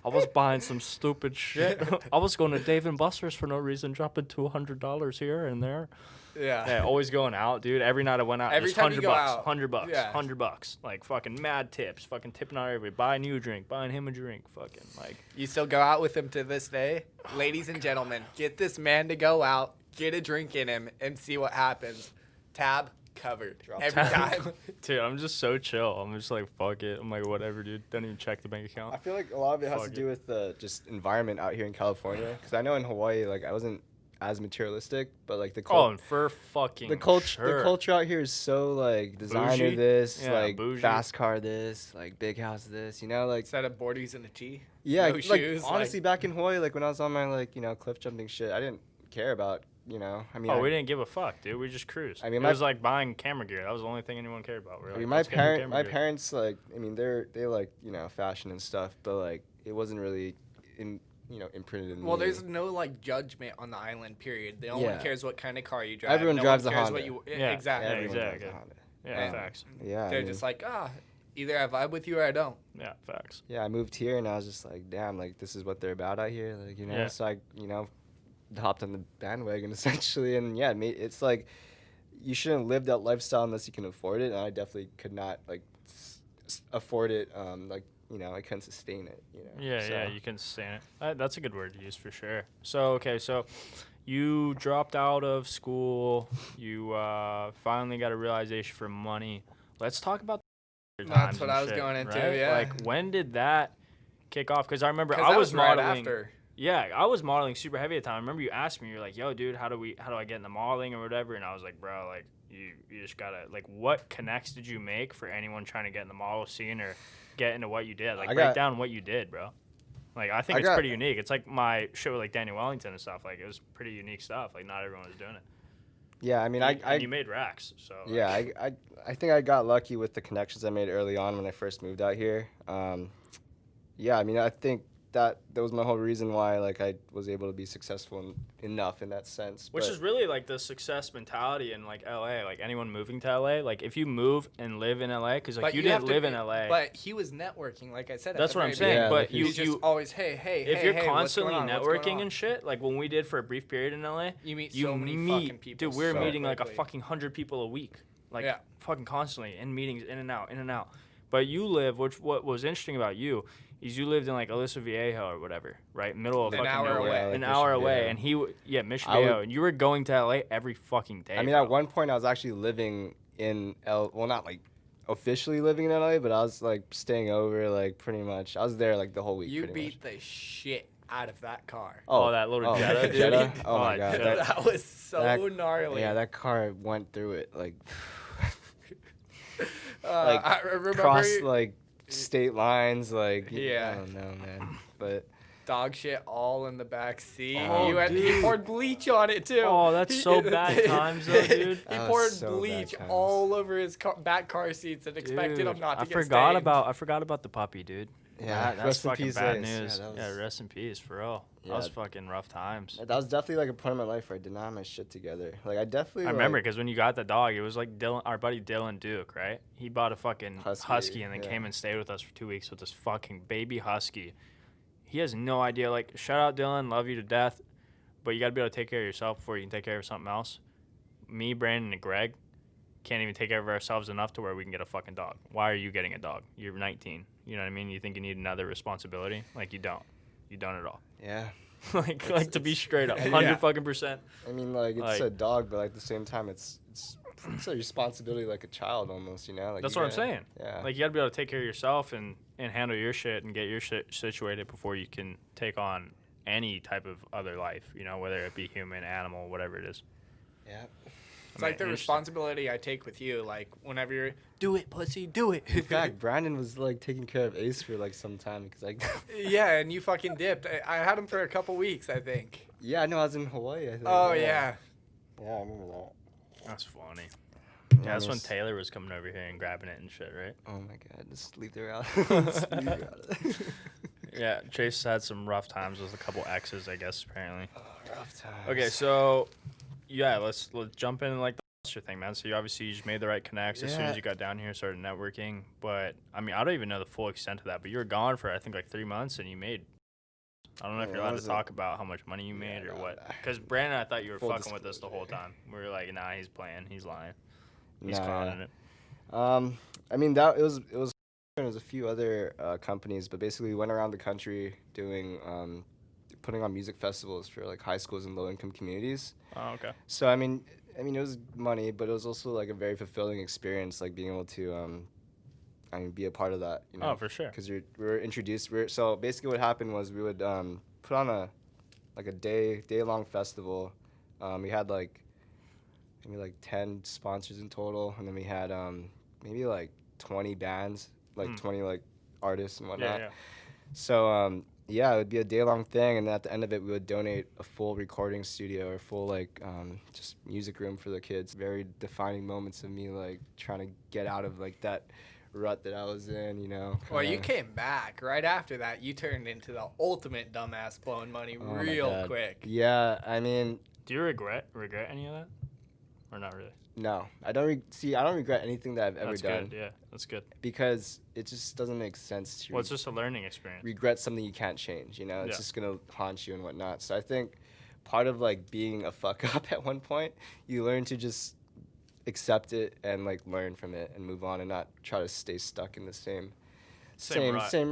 was buying some stupid shit. I was going to Dave and Buster's for no reason, dropping $200 here and there. Yeah, always going out, dude. Every night I went out.
Every
Just
time you
$100,
go out.
$100,
Yeah.
$100. Like fucking mad tips, fucking tipping out everybody, buying you a drink, buying him a drink, fucking like.
You still go out with him to this day? Ladies and gentlemen, get this man to go out, get a drink in him, and see what happens. Tab covered. Every time.
Dude, I'm just so chill. I'm just like, fuck it. I'm like, whatever, dude. Don't even check the bank account.
I feel like a lot of it has
Fuck
to do with the just environment out here in California. Because I know in Hawaii, like I wasn't as materialistic, but like the
Oh, and for fucking
the
sure.
culture out here is so like designer
Bougie?
this,
Yeah,
like
bougie.
fast car this, like big house this, you know, like
Instead of boardies and a tee.
yeah,
no
like
shoes,
honestly,
like-
back in Hawaii, like when I was on my like cliff jumping shit, I didn't care about I mean,
We didn't give a fuck, dude. We just cruised.
I mean,
it was like buying camera gear. That was the only thing anyone cared about.
I mean, my parents like, I mean, they like fashion and stuff, but like it wasn't really imprinted in
Well,
me.
there's no like judgment on the island. Period. No one
Yeah.
cares what kind of car you drive.
Everyone
no
drives
one
a
cares
Honda.
What you,
Yeah.
Exactly.
Yeah,
Everyone
exactly.
drives a Honda.
Yeah,
And-
facts.
Yeah,
They're
I mean,
just like, either I vibe with you or I don't.
Yeah, facts.
yeah, I moved here and I was just like, damn, like this is what they're about out here, like
Yeah.
So I hopped on the bandwagon essentially, and yeah, it's like you shouldn't live that lifestyle unless you can afford it, and I definitely could not like afford it. Like I couldn't sustain it.
Yeah,
so.
yeah, you can sustain it. That's a good word to use for sure. So, okay, so you dropped out of school. You finally got a realization for money. Let's talk about the
That's
times
what
and
I was
shit,
going into,
right?
yeah.
Like, when did that kick off? Because I remember
'Cause
I
that
was
right
modeling.
after.
Yeah, I was modeling super heavy at the time. I remember you asked me, you're like, yo, dude, how do I get into modeling or whatever? And I was like, bro, like, you just gotta, like, what connects did you make for anyone trying to get in the model scene or get into what you did? Like, break down what you did, bro. Like, I think it's pretty unique. It's like my shit with, like, Danny Wellington and stuff. Like, it was pretty unique stuff. Like, not everyone was doing it.
Yeah, I mean,
and you made racks, so.
Yeah, I think I got lucky with the connections I made early on when I first moved out here. Yeah, I mean, I think that was my whole reason why like I was able to be successful enough in that sense.
Which is really like the success mentality in like LA. Like anyone moving to LA, like if you move and live in LA, because like you didn't live in LA.
But he was networking, like I said.
That's what I'm saying.
Yeah,
but
like
you
just always hey,
if you're
hey,
constantly
what's going on?
networking and shit, like when we did for a brief period in LA,
you meet so many fucking people.
Dude, we were
so
meeting like a
quickly.
fucking 100 people a week, like fucking constantly in meetings, in and out. But you live, what was interesting about you is you lived in like Aliso Viejo or whatever, right? Middle of
An
fucking
hour
nowhere.
away.
Like
An hour
Mission
away.
Viejo.
And Mission Viejo. And you were going to LA every fucking day.
I mean,
bro.
at one point I was actually living in well, not like officially living in LA, but I was like staying over like pretty much. I was there like the whole week.
You
pretty
beat the shit out of that car.
Oh, that little Jetta, dude.
Jetta? Oh my god.
Jetta.
That was so gnarly.
Yeah, that car went through it like
I remember
crossed like state lines, like
Yeah.
I don't know, man. But
dog shit all in the back seat.
Oh,
He
dude.
poured bleach on it too.
Oh, that's so bad times though, dude.
He
That
poured
was so bad
bleach
times.
all over his back car seats and expected him
Dude,
not to
I
get
forgot
stained.
I forgot about the puppy, dude.
yeah,
That's
rest in
fucking
peace,
bad
Ace.
news.
Yeah, that
Yeah,
was,
rest in peace, for real. That
Yeah.
was fucking rough times.
that was definitely like a point in my life where I did not have my shit together. Like I definitely.
I remember because when you got the dog, it was like our buddy Dylan Duke, right? He bought a fucking
Husky,
husky and then
yeah.
came and stayed with us for 2 weeks with this fucking baby husky. He has no idea. Like, shout out Dylan, love you to death, but you got to be able to take care of yourself before you can take care of something else. Me, Brandon, and Greg, can't even take care of ourselves enough to where we can get a fucking dog. Why are you getting a dog? You're 19. You know what I mean? You think you need another responsibility? Like, you don't. You don't at all.
Yeah.
like to be straight up, 100 fucking percent.
I mean, like, it's a dog, but like, at the same time, it's a responsibility like a child almost, you know? Like,
that's what I'm saying.
Yeah.
Like, you gotta be able to take care of yourself and handle your shit and get your shit situated before you can take on any type of other life, you know, whether it be human, animal, whatever it is.
Yeah.
It's like the responsibility I take with you, like, whenever you're, do it, pussy, do it.
In fact, Brandon was, like, taking care of Ace for, like, some time, because, like...
Yeah, and you fucking dipped. I had him for a couple weeks, I think.
Yeah, no, I was in Hawaii, I think.
Oh, yeah.
Yeah, I remember that.
That's funny. Yeah, that's when Taylor was coming over here and grabbing it and shit, right?
Oh, my God. Just leave her out.
Yeah, Chase had some rough times with a couple exes, I guess, apparently.
Oh, rough times.
Okay, so... Yeah, let's jump into like the monster thing, man. So you obviously just made the right connects as soon as you got down here, started networking. But I mean, I don't even know the full extent of that. But you were gone for I think like 3 months, and you made. I don't know if you're allowed to talk about how much money you made or what. Because Brandon, I thought you were fucking with us the whole time. We were like, nah, he's playing, he's lying, he's conning it.
I mean that it was a few other companies, but basically we went around the country doing putting on music festivals for like high schools and low income communities.
Oh, okay.
So I mean it was money, but it was also like a very fulfilling experience, like being able to be a part of that, you know.
Oh, for sure.
Because we were introduced. So basically what happened was we would put on a day-long festival. We had like maybe like 10 sponsors in total, and then we had maybe like 20 bands, like 20 like artists and whatnot.
Yeah.
So it would be a day-long thing, and at the end of it, we would donate a full recording studio or full like just music room for the kids. Very defining moments of me like trying to get out of like that rut that I was in, you know.
Well, you came back right after that. You turned into the ultimate dumbass blowing money real quick.
Yeah, I mean.
Do you regret any of that, or not really?
No, I don't. I don't regret anything that I've ever done.
That's good. Yeah, that's good.
Because it just doesn't make sense to.
Well, it's just a learning experience.
Regret something you can't change. You know, it's just gonna haunt you and whatnot. So I think part of like being a fuck up at one point, you learn to just accept it and like learn from it and move on and not try to stay stuck in the same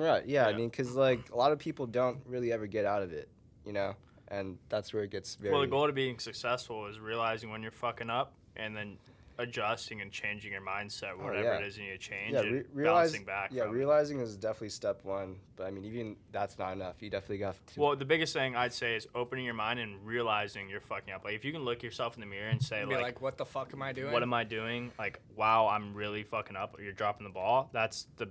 rut. Yeah, I mean, because like a lot of people don't really ever get out of it, you know, and that's where it gets very.
Well, the goal to being successful is realizing when you're fucking up and then adjusting and changing your mindset, whatever it is you need to change, and bouncing back.
Yeah, realizing is definitely step one, but I mean, even that's not enough. You definitely got to.
Well, the biggest thing I'd say is opening your mind and realizing you're fucking up. Like, if you can look yourself in the mirror and say, like,
what the fuck am I doing?
What am I doing? Like, wow, I'm really fucking up, or you're dropping the ball. That's the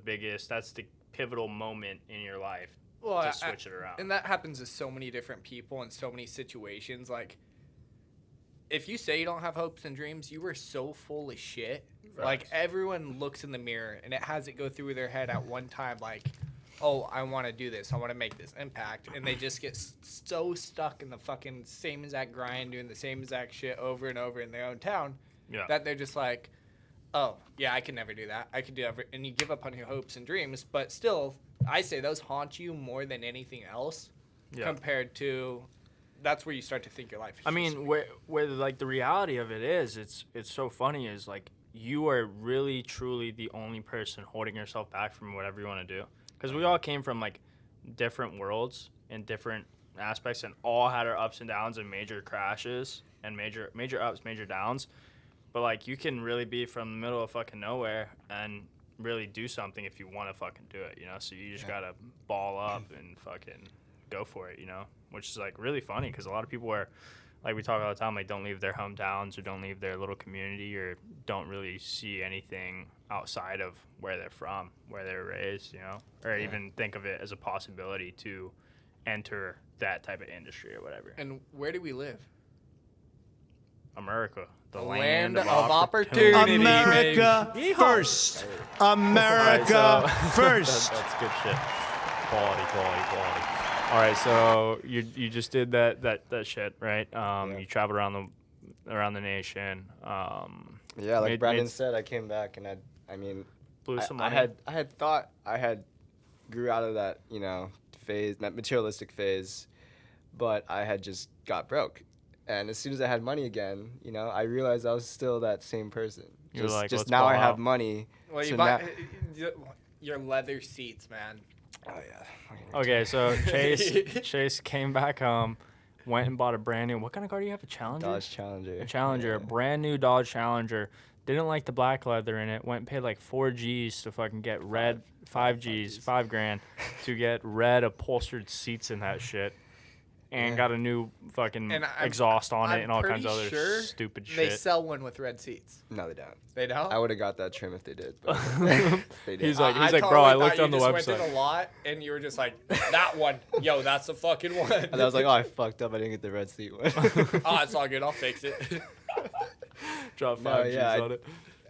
pivotal moment in your life to switch it around.
And that happens to so many different people in so many situations. Like, if you say you don't have hopes and dreams, you were so full of shit. Right. Like, everyone looks in the mirror, and it has it go through their head at one time, like, oh, I want to do this. I want to make this impact. And they just get so stuck in the fucking same exact grind, doing the same exact shit over and over in their own town, that they're just like, oh, yeah, I can never do that. I can do that. And you give up on your hopes and dreams. But still, I say those haunt you more than anything else compared to... That's where you start to think your life is.
I mean, where like the reality of it is, it's so funny is like you are really truly the only person holding yourself back from whatever you want to do. Because we all came from like different worlds and different aspects, and all had our ups and downs and major crashes and major ups, major downs. But like you can really be from the middle of fucking nowhere and really do something if you want to fucking do it, you know. So you just gotta ball up and fucking go for it, you know. Which is like really funny because a lot of people are, like we talk all the time, like don't leave their hometowns or don't leave their little community or don't really see anything outside of where they're from, where they're raised, you know, or even think of it as a possibility to enter that type of industry or whatever.
And where do we live?
America,
the land of opportunity.
America first. America first.
That's good shit. Quality. All right, so you just did that shit, right? You traveled around the nation.
Like Brandon said, I came back and I mean,
blew some money.
I had thought I had grew out of that, you know, phase, that materialistic phase, but I had just got broke. And as soon as I had money again, you know, I realized I was still that same person,
You're like,
just
let's
now
ball
I have
out.
money.
Well,
so
you
now-
buy your leather seats, man.
Oh yeah.
Okay, so Chase came back home, went and bought a brand new. What kind of car do you have? A Challenger?
Dodge Challenger.
A Challenger, a
Yeah.
brand new Dodge Challenger. Didn't like the black leather in it. Went and paid like 4 G's to fucking get red, 5 G's, 5 grand to get red upholstered seats in that shit. And
Yeah.
got a new fucking
And
exhaust on it
I'm
and all kinds of
pretty
other
sure
stupid
They
shit.
sell one with red seats.
No, they don't.
They don't.
I would have got that trim if they did. But they didn't.
He's like,
I
bro, I
totally
looked
thought
on the
you just went
website.
in a lot, and you were just like, that one. Yo, that's the fucking one.
And I was like, oh, I fucked up. I didn't get the red seat one.
Oh, it's all good. I'll fix it.
Drop
No,
5 G's
yeah,
on it.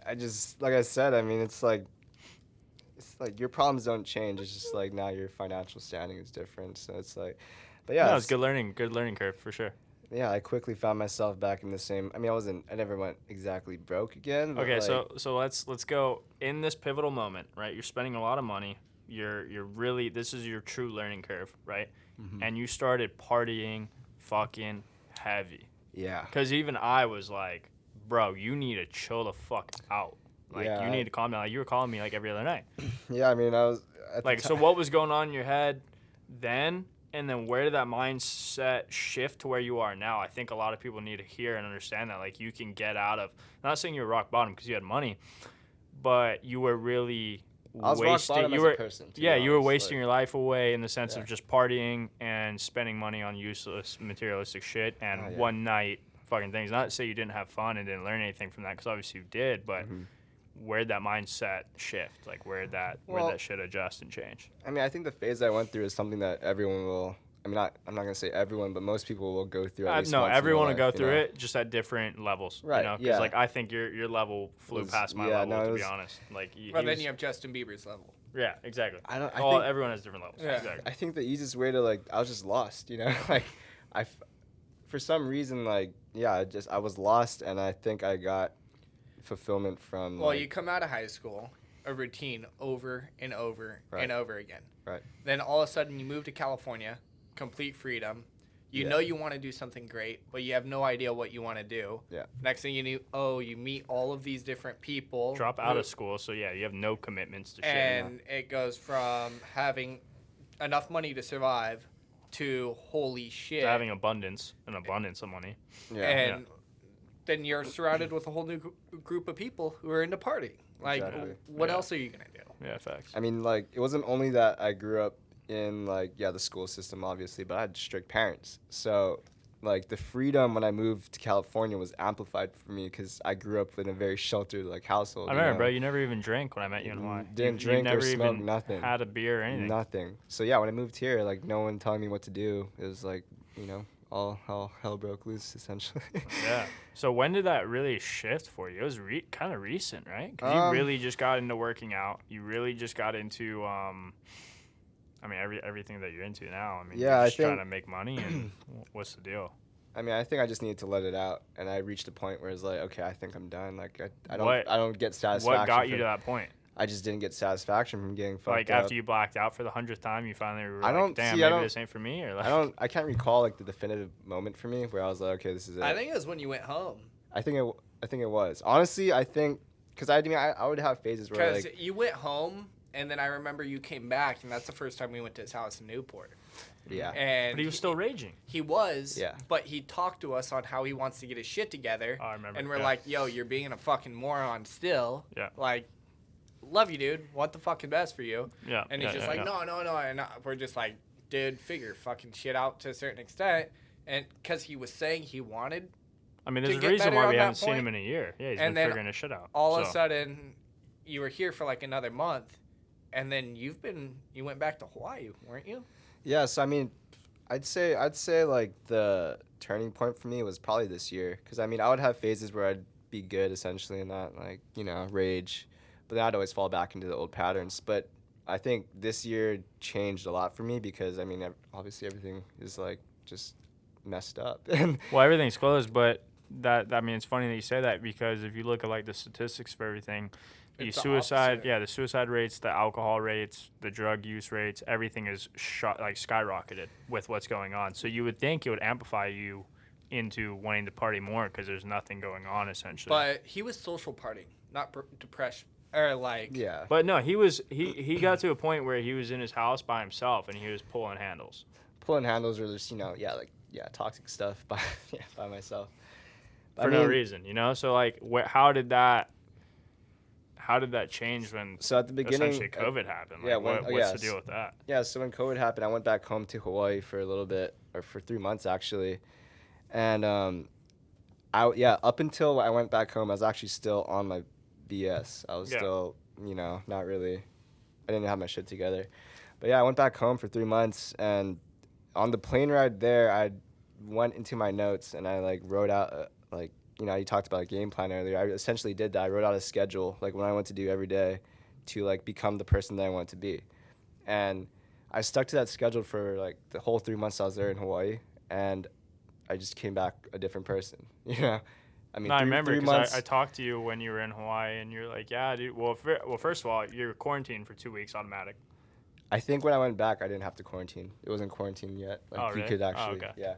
I just, like I said, I mean, it's like your problems don't change. It's just like now your financial standing is different. So it's like, but yeah,
No, it's good learning curve for sure.
yeah, I quickly found myself back in the same. I mean, I never went exactly broke again. But
Okay,
like,
so let's go in this pivotal moment, right? You're spending a lot of money. You're really, this is your true learning curve, right?
Mhm.
And you started partying fucking heavy.
yeah,
Cause even I was like, bro, you need to chill the fuck out. Like
Yeah,
you need to calm down. Like you were calling me like every other night.
yeah. I mean, I was at the
Like, so
ti-
what was going on in your head then? And then where did that mindset shift to where you are now? I think a lot of people need to hear and understand that. Like, you can get out of, I'm not saying you were rock bottom because you had money, but you were really
I was rock
wasting.
bottom
You
as
were,
a person. to be
yeah, you were
honest,
wasting
like-
your life away in the sense
Yeah.
of just partying and spending money on useless materialistic shit. And
Oh, yeah.
one night, fucking things. Not to say you didn't have fun and didn't learn anything from that, because obviously you did, but
Mhm.
where'd that mindset shift? Like, where'd that shit adjust and change?
I mean, I think the phase I went through is something that everyone will. I mean, I'm not gonna say everyone, but most people will go through. At least
No,
once in their
everyone will
life,
go
you
through
know?
it, just at different levels.
Right,
You know, because
yeah.
like I think your level flew
Was-
past my
yeah,
level,
no, it
to
was-
be honest. Like,
But then you have Justin Bieber's level.
yeah, exactly.
I don't. I
All
think,
everyone has different levels.
Yeah.
Exactly.
I think the easiest way to like, I was just lost. You know, like, for some reason, like, yeah, I was lost, and I think I got fulfillment from.
Well,
like,
you come out of high school, a routine over and over
Right.
and over again.
Right.
Then all of a sudden you move to California, complete freedom. You
Yeah.
know you want to do something great, but you have no idea what you want to do.
Yeah.
Next thing you knew, you meet all of these different people.
Drop out
who-
of school, so yeah, you have no commitments to shit.
And it goes from having enough money to survive to holy shit.
To having an abundance of money.
Yeah.
And then you're surrounded with a whole new group of people who are into partying. Like,
Exactly.
what
Yeah.
else are you going to do?
Yeah, facts.
I mean, like, it wasn't only that I grew up in, like, yeah, the school system, obviously, but I had strict parents. So, like, the freedom when I moved to California was amplified for me because I grew up in a very sheltered, like, household.
I remember, bro. You never even drank when I met you in Hawaii.
Didn't
You
drink or
never
smoke,
even
nothing.
had a beer or anything.
Nothing. So, yeah, when I moved here, like, no one telling me what to do. It was, like, you know, all hell broke loose, essentially.
Yeah. So when did that really shift for you? It was kind of recent, right? Because you really just got into working out. You really just got into, I mean, everything that you're into now. I mean,
Yeah,
you're
I
just trying
think-
to make money, and what's the deal?
I mean, I think I just needed to let it out, and I reached a point where it's like, okay, I think I'm done. Like, I don't get satisfaction.
What got you
from-
to that point?
I just didn't get satisfaction from getting fucked
Like
up.
after you blacked out for the 100th time, you finally were
I
like,
don't-
damn,
see, I
maybe
don't-
this ain't for me? Or like,
I can't recall like the definitive moment for me where I was like, okay, this is it.
I think it was when you went home.
I think it was. Honestly, I think because I mean I would have phases where
Because
like
you went home, and then I remember you came back, and that's the first time we went to his house in Newport.
yeah.
And
but he was still raging.
He was,
Yeah.
but he talked to us on how he wants to get his shit together.
Oh, I remember.
And we're
yeah.
like, yo, you're being a fucking moron still.
Yeah.
Like, love you, dude. Want the fucking best for you.
yeah.
And
yeah,
he's just
yeah,
like,
yeah.
no. And we're just like, dude, figure fucking shit out to a certain extent. And because he was saying he wanted,
I mean,
to
there's a
get
reason
better
why
on
we
that
haven't seen him
point.
in a year. Yeah, he's
And
been
then
figuring his shit out.
all of a
so.
sudden, you were here for like another month. And then you went back to Hawaii, weren't you?
Yeah, so I mean, I'd say like the turning point for me was probably this year because I mean I would have phases where I'd be good essentially and not like rage, but then I'd always fall back into the old patterns. But I think this year changed a lot for me because I mean obviously everything is like just messed up and
Well, everything's closed, but I mean, it's funny that you say that because if you look at like the statistics for everything, the
It's the
suicide,
opposite.
the suicide rates, the alcohol rates, the drug use rates, everything is skyrocketed with what's going on. So you would think it would amplify you into wanting to party more because there's nothing going on essentially.
But he was social partying, not depression or like.
Yeah.
But no, he got to a point where he was in his house by himself and he was pulling handles.
Pulling handles or just toxic stuff by myself.
For no reason, So like, how did that change when?
So at the beginning,
essentially COVID happened. Like, what's the deal with that?
Yeah. So when COVID happened, I went back home to Hawaii for a little bit, or for 3 months actually, and up until I went back home, I was actually still on my BS. I was still, not really. I didn't have my shit together, but I went back home for 3 months, and on the plane ride there, I went into my notes and I wrote out you talked about a game plan earlier. I essentially did that. I wrote out a schedule, what I went to do every day to become the person that I want to be. And I stuck to that schedule for the whole 3 months I was there in Hawaii, and I just came back a different person, I mean,
I remember because I talked to you when you were in Hawaii, and you're like, yeah, dude. Well, first of all, you're quarantined for 2 weeks automatic.
I think when I went back, I didn't have to quarantine. It wasn't quarantine yet.
Really?
You could actually,
okay.
yeah.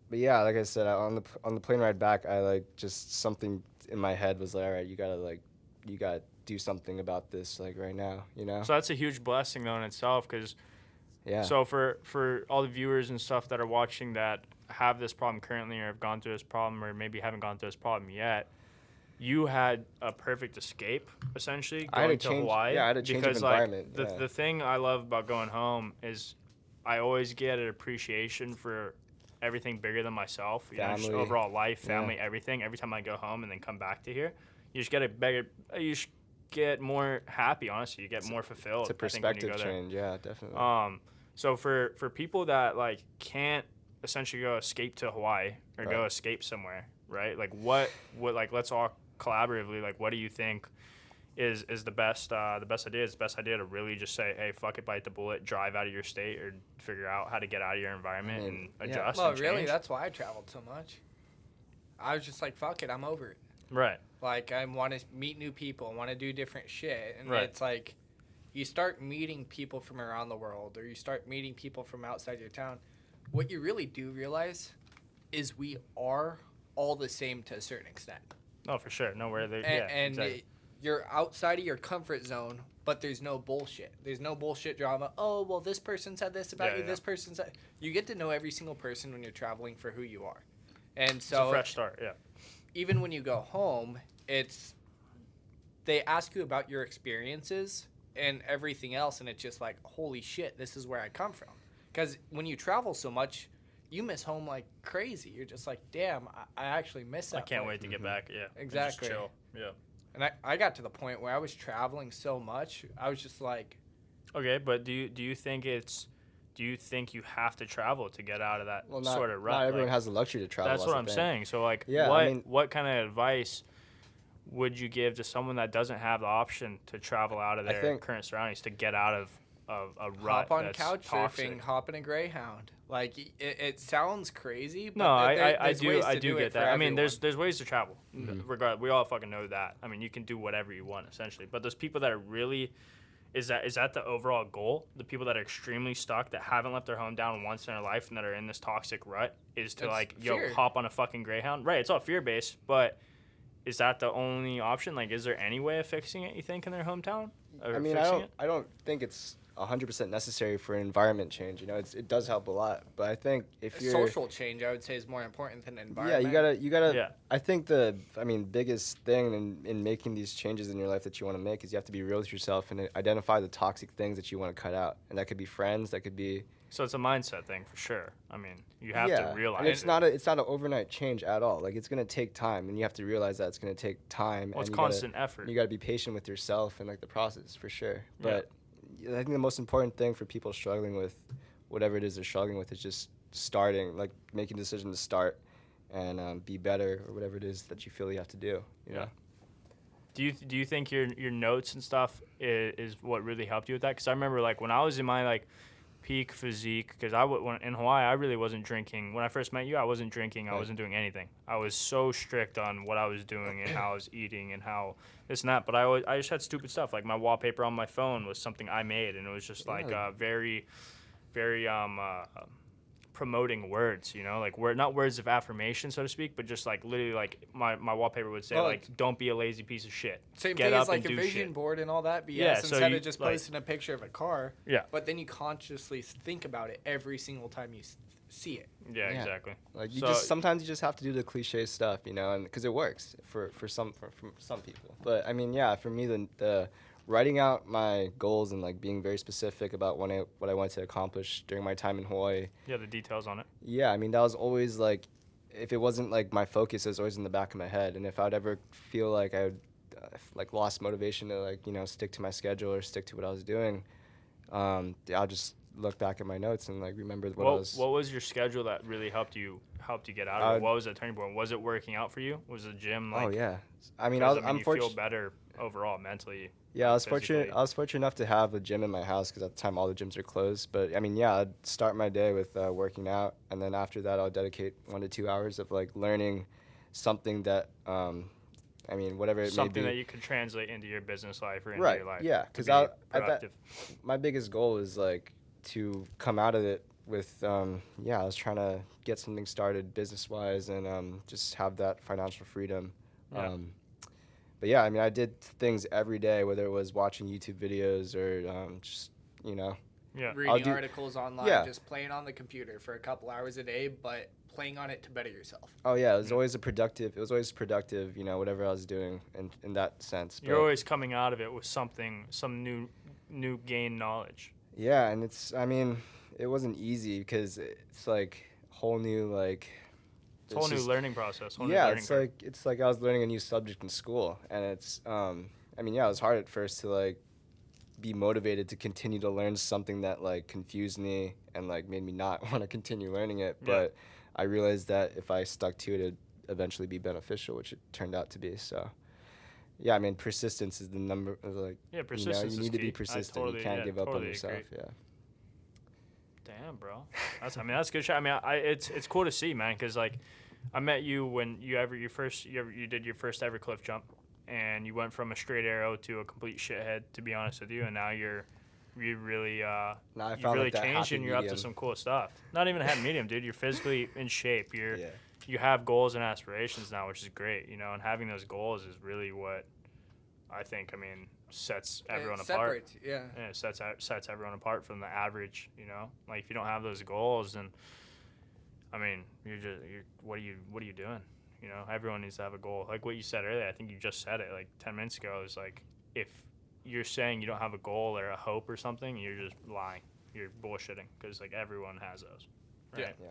But yeah, like I said, on the plane ride back, I just something in my head was all right, you gotta do something about this right now, So
that's a huge blessing though in itself, because
yeah.
So for all the viewers and stuff that are watching that have this problem currently or have gone through this problem or maybe haven't gone through this problem yet, you had a perfect escape essentially going to Hawaii.
Yeah, I had a change of environment.
The thing I love about going home is I always get an appreciation for everything bigger than myself, just overall life, family, everything. Every time I go home and then come back to here, you just get more happy. Honestly, you get more fulfilled.
It's a perspective change, yeah, definitely.
So for people that can't essentially go escape to Hawaii or go escape somewhere, right? What let's all collaboratively, what do you think is the best idea? Is the best idea to really just say, hey, fuck it, bite the bullet, drive out of your state, or figure out how to get out of your environment and adjust?
Well,
and
really,
change?
that's why I traveled so much. I was just like, fuck it, I'm over it.
Right.
I want to meet new people, want to do different shit, and
right.
It's you start meeting people from around the world, or you start meeting people from outside your town. What you really do realize is we are all the same to a certain extent.
Oh, for sure. Nowhere.
Exactly. You're outside of your comfort zone, but there's no bullshit. There's no bullshit drama. Oh, well, this person said this about you. Yeah. This person said... You get to know every single person when you're traveling for who you are. And so...
It's a fresh start, yeah.
Even when you go home, they ask you about your experiences and everything else, and it's just holy shit, this is where I come from. Because when you travel so much, you miss home like crazy. You're just damn, I actually miss that.
I can't wait to get back, yeah.
Exactly.
Just chill, yeah.
And I got to the point where I was traveling so much, I was just
okay, but do you think you have to travel to get out of that sort of rut?
Not everyone has the luxury to travel.
That's what I'm saying. So what kind of advice would you give to someone that doesn't have the option to travel out of their current surroundings to get out of a rut?
Hop on
that's
couch
toxic?
surfing, hop in a Greyhound. It sounds crazy, but
no, I do get that. I mean,
everyone.
there's ways to travel. Regardless, we all fucking know that. I mean, you can do whatever you want essentially. But those people that are really, is that the overall goal? The people that are extremely stuck, that haven't left their hometown once in their life, and that are in this toxic rut, is to
fear.
Hop on a fucking Greyhound. Right? It's all fear based, but is that the only option? Is there any way of fixing it? You think in their hometown?
I mean, I don't think it's 100% necessary for an environment change. It does help a lot, but I think if you're
social change, I would say is more important than environment.
Yeah, you gotta. Yeah. I think biggest thing in making these changes in your life that you want to make is you have to be real with yourself and identify the toxic things that you want to cut out, and that could be friends, that could be.
So it's a mindset thing for sure. I mean, you have to realize.
And it's not an overnight change at all. It's gonna take time, and you have to realize that it's gonna take time.
Well, it's constant effort.
You gotta be patient with yourself and the process for sure. But I think the most important thing for people struggling with whatever it is they're struggling with is just starting, making a decision to start and be better or whatever it is that you feel you have to do. You know?
Do you think your notes and stuff is what really helped you with that? Because I remember when I was in my peak physique, because when in Hawaii I really wasn't drinking. When I first met you, I wasn't drinking. I wasn't doing anything. I was so strict on what I was doing and how I was eating and how this and that. But I just had stupid stuff. My wallpaper on my phone was something I made, and it was just very, very promoting words, you know, like not words of affirmation, so to speak, but just like literally like my wallpaper would say like, don't be a lazy piece of shit.
Same
Get
thing
up
as like
and
a
do
vision
shit.
board and all that BS.
Yeah, so
instead
you,
of just
like,
posting a picture of a car.
Yeah.
But then you consciously think about it every single time you see it.
Yeah, exactly.
Like sometimes you just have to do the cliche stuff, you know, and because it works for some people. But I mean, yeah, for me the writing out my goals and like being very specific about what I wanted to accomplish during my time in Hawaii.
Yeah, the details on it.
Yeah, I mean that was always like, if it wasn't like my focus, it was always in the back of my head. And if I'd ever feel like I would like lost motivation to like, you know, stick to my schedule or stick to what I was doing, I'll just look back at my notes and like remember what
was your schedule that really helped you get out of it? What was that turning point? Was it working out for you? Was the gym like?
Oh yeah, I mean
I'm fortunate. You feel better overall mentally.
Yeah, I was fortunate enough to have a gym in my house because at the time all the gyms are closed. But I mean, yeah, I'd start my day with working out, and then after that, I'll dedicate 1 to 2 hours of like learning something that, I mean, whatever it may be.
Something that you can translate into your business life or into your life.
Yeah, because my biggest goal is like to come out of it with, I was trying to get something started business-wise and just have that financial freedom.
Yeah.
But yeah, I mean, I did things every day, whether it was watching YouTube videos or just, you know.
Yeah.
Reading articles online, just playing on the computer for a couple hours a day, but playing on it to better yourself.
Oh yeah, it was always productive, you know, whatever I was doing in that sense.
You're always coming out of it with some new gain knowledge.
Yeah, and it wasn't easy because it's like whole new like.
It's a whole new learning process.
It's like I was learning a new subject in school, and it's it was hard at first to like be motivated to continue to learn something that like confused me and like made me not want to continue learning it. Yeah. But I realized that if I stuck to it, it'd eventually be beneficial, which it turned out to be. So yeah, I mean, persistence is the number. Like,
persistence.
You need to be persistent. You can't give up on yourself.
Agree. Yeah. Damn, bro. That's good shit. I mean, it's cool to see, man, because like I met you when you did your first ever cliff jump, and you went from a straight arrow to a complete shithead, to be honest with you, and now you really changed and you're up to some cool stuff. Not even a happy medium, dude. You're physically in shape. You have goals and aspirations now, which is great, you know, and having those goals is really what I think, sets everyone apart.
Yeah,
it sets everyone apart from the average, you know. Like if you don't have those goals, then what are you doing? You know, everyone needs to have a goal. Like what you said earlier, I think you just said it like 10 minutes ago. It's like if you're saying you don't have a goal or a hope or something, you're just lying. You're bullshitting because like everyone has those. Right?
Yeah.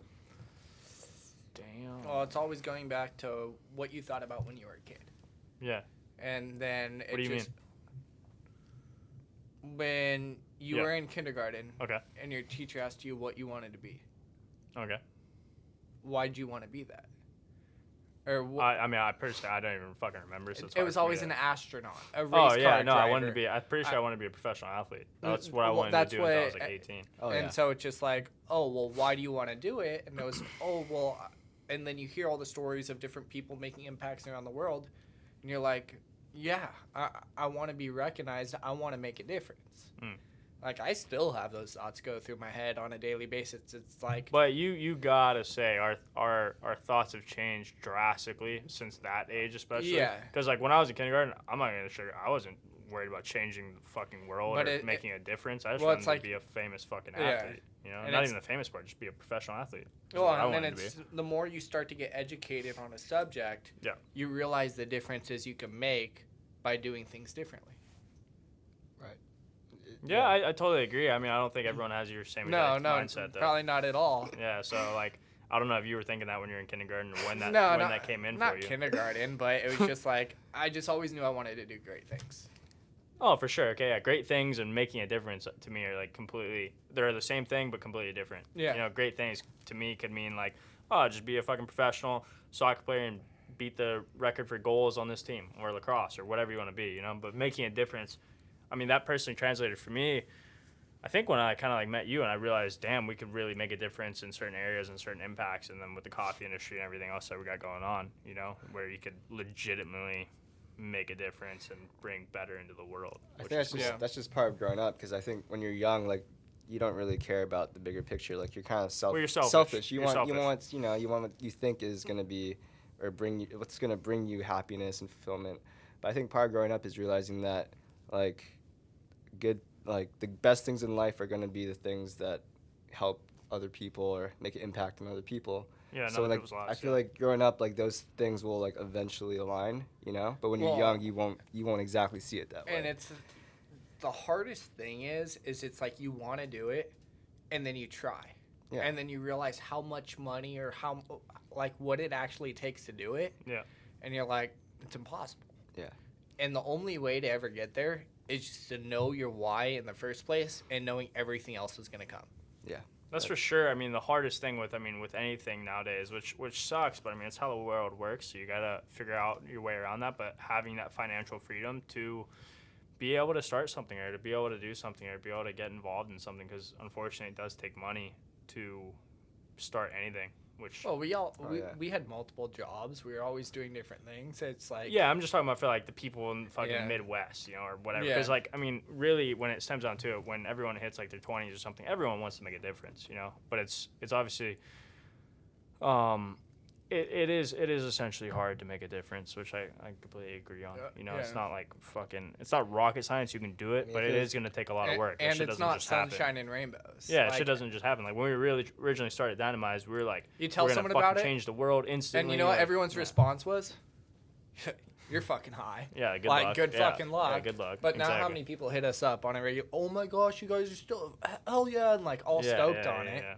Damn.
Well, it's always going back to what you thought about when you were a kid.
Yeah.
And then
what do you mean?
When you were in kindergarten,
okay,
and your teacher asked you what you wanted to be.
Okay.
Why'd you want to be that? Or
I personally, I don't even fucking remember. So
it was always an astronaut, a race
car
driver.
I wanted to be. I'm pretty sure I wanted to be a professional athlete. That's what I wanted to do until I was like 18.
So it's just like, oh well, why do you want to do it? And it was, oh well, and then you hear all the stories of different people making impacts around the world, and you're like, yeah, I want to be recognized. I want to make a difference. Like, I still have those thoughts go through my head on a daily basis. It's like...
But you gotta say, our thoughts have changed drastically since that age, especially.
Yeah.
Because, like, when I was in kindergarten, I'm not gonna sugar, I wasn't worried about changing the fucking world or making a difference. I just wanted to be a famous fucking athlete. You know, and not even the famous part, just be a professional athlete.
Well, and then it's the more you start to get educated on a subject, you realize the differences you can make by doing things differently.
Right.
Yeah, I totally agree. I don't think everyone has your same mindset, though.
Probably not at all.
Yeah, so, like, I don't know if you were thinking that when you were in kindergarten or when that came in for you.
Not kindergarten, but it was just like, I just always knew I wanted to do great things.
Oh, for sure. Okay, yeah. Great things and making a difference to me are, like, completely... They're the same thing, but completely different.
Yeah.
You know, great things to me could mean, like, oh, just be a fucking professional soccer player and beat the record for goals on this team or lacrosse or whatever you want to be, you know? But making a difference... that personally translated for me, I think when I kind of like met you and I realized, damn, we could really make a difference in certain areas and certain impacts. And then with the coffee industry and everything else that we got going on, you know, where you could legitimately make a difference and bring better into the world.
I think that's just part of growing up, because I think when you're young, like you don't really care about the bigger picture. Like, you're kind of
you're
selfish.
You're
You want what you think is going to be, or what's going to bring you happiness and fulfillment. But I think part of growing up is realizing that, like, the best things in life are going to be the things that help other people or make an impact on other people.
Yeah,
so like, I feel like growing up, like, those things will, like, eventually align, you know. But when you're young, you won't exactly see it that way.
And it's the hardest thing is it's like you want to do it, and then you try, and then you realize how much money or what it actually takes to do it.
Yeah.
And you're like, it's impossible.
Yeah.
And the only way to ever get there is just to know your why in the first place, and knowing everything else is going to come.
Yeah.
That's for sure. I mean, the hardest thing with anything nowadays, which sucks, but I mean, it's how the world works. So you got to figure out your way around that. But having that financial freedom to be able to start something, or to be able to do something, or to be able to get involved in something, because unfortunately it does take money to start anything. Which
we had multiple jobs. We were always doing different things. It's like,
yeah, I'm just talking about for like the people in fucking Midwest, you know, or whatever. Because like, I mean, really, when it stems down to it, when everyone hits like their 20s or something, everyone wants to make a difference, you know. But it's obviously, it is essentially hard to make a difference, which I completely agree on. You know, it's not like it's not rocket science. You can do it, but it is going to take a lot of work.
And it's not sunshine and rainbows.
Yeah, shit doesn't just happen. Like when we really originally started Dynamize, we were like,
you tell someone about it,
change the world instantly.
And you know what everyone's response was? You're fucking high.
Yeah, good luck.
Good fucking luck.
Yeah, good luck.
But now how many people hit us up on a regular, oh my gosh, you guys are still, hell yeah, and like all stoked on it. Yeah.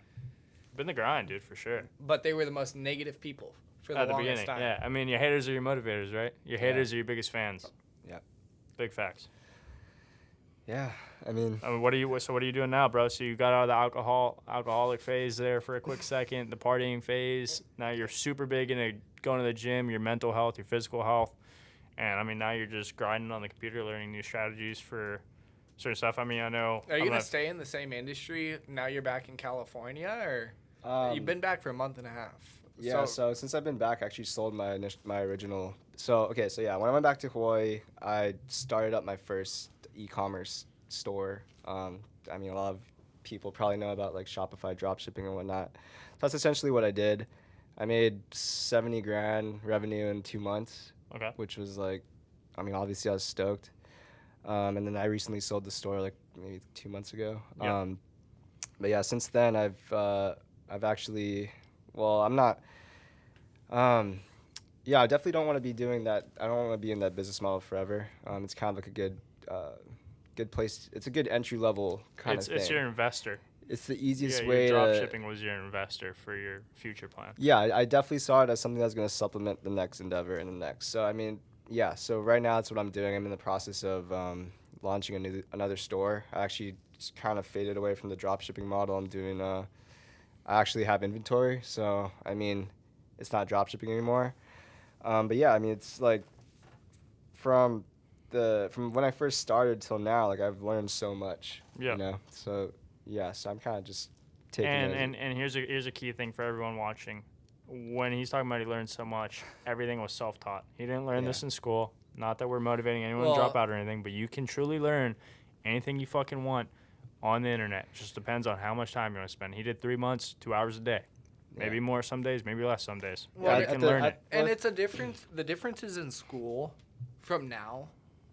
Been the grind, dude, for sure.
But they were the most negative people for the longest
beginning.
time.
Yeah, I mean, your haters are your motivators, right? Your haters are your biggest fans.
Yeah.
Big facts.
Yeah, I mean,
what are you doing now, bro? So you got out of the alcoholic phase there for a quick second, the partying phase. Now you're super big into going to the gym, your mental health, your physical health. And I mean, now you're just grinding on the computer, learning new strategies for certain stuff. I mean, I know.
Are you going to stay in the same industry now you're back in California, or you've been back for a month and a half?
Yeah, so since I've been back, I actually sold my original. So when I went back to Hawaii, I started up my first e-commerce store. I mean, a lot of people probably know about like Shopify dropshipping and whatnot. So that's essentially what I did. I made $70,000 revenue in 2 months.
Okay.
Which was like, I mean, obviously I was stoked. And then I recently sold the store like maybe 2 months ago.
Yep.
But yeah, since then I've actually, well, I'm not. Yeah, I definitely don't want to be doing that. I don't want to be in that business model forever. It's kind of like a good place. It's a good entry level kind of thing.
It's your investor.
It's the easiest way.
Drop shipping was your investor for your future plan.
Yeah, I definitely saw it as something that's going to supplement the next endeavor and the next. So I mean, yeah. So right now that's what I'm doing. I'm in the process of launching another store. I actually just kind of faded away from the drop shipping model. I'm doing. I actually have inventory, so I mean, it's not drop shipping anymore. But yeah, I mean, it's like from when I first started till now, like I've learned so much.
Yeah.
You know, so. Yeah, so I'm kind of just taking
and here's a key thing for everyone watching. When he's talking about he learned so much, everything was self-taught. He didn't learn this in school. Not that we're motivating anyone to drop out or anything, but you can truly learn anything you fucking want on the internet. It just depends on how much time you want to spend. He did 3 months, 2 hours a day. Maybe more some days, maybe less some days.
Well,
you can learn it.
And it's a difference. The difference is in school from now.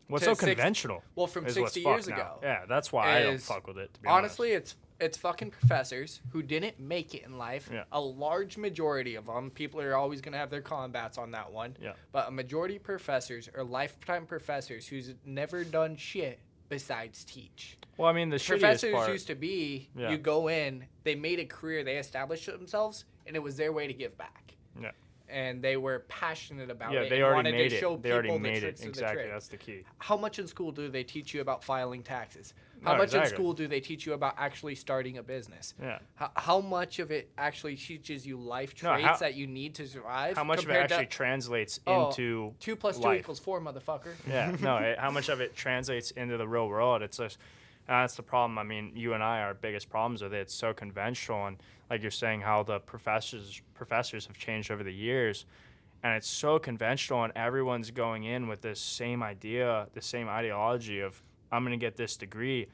What's so conventional?
Well, from 60 years ago.
Yeah, that's why I don't fuck with it, to be
honestly,
honest.
It's fucking professors who didn't make it in life.
Yeah.
A large majority of them, people are always going to have their combats on that one.
Yeah.
But a majority of professors are lifetime professors who's never done shit besides teach.
Well, I mean, the
professors
part,
used to be, you go in, they made a career, they established themselves, and it was their way to give back.
Yeah.
And they were passionate about it.
Yeah, they already made
it.
They already made it. Exactly, that's the key.
How much in school do they teach you about filing taxes? How much in school do they teach you about actually starting a business?
Yeah.
How much of it actually teaches you life traits that you need to survive?
How much of it actually translates into
2 + 2 = 4, motherfucker.
Yeah, no, how much of it translates into the real world? It's just, that's the problem. I mean, you and I, our biggest problems with it, it's so conventional, and like you're saying, how the professors have changed over the years, and it's so conventional, and everyone's going in with this same idea, the same ideology of, I'm going to get this degree,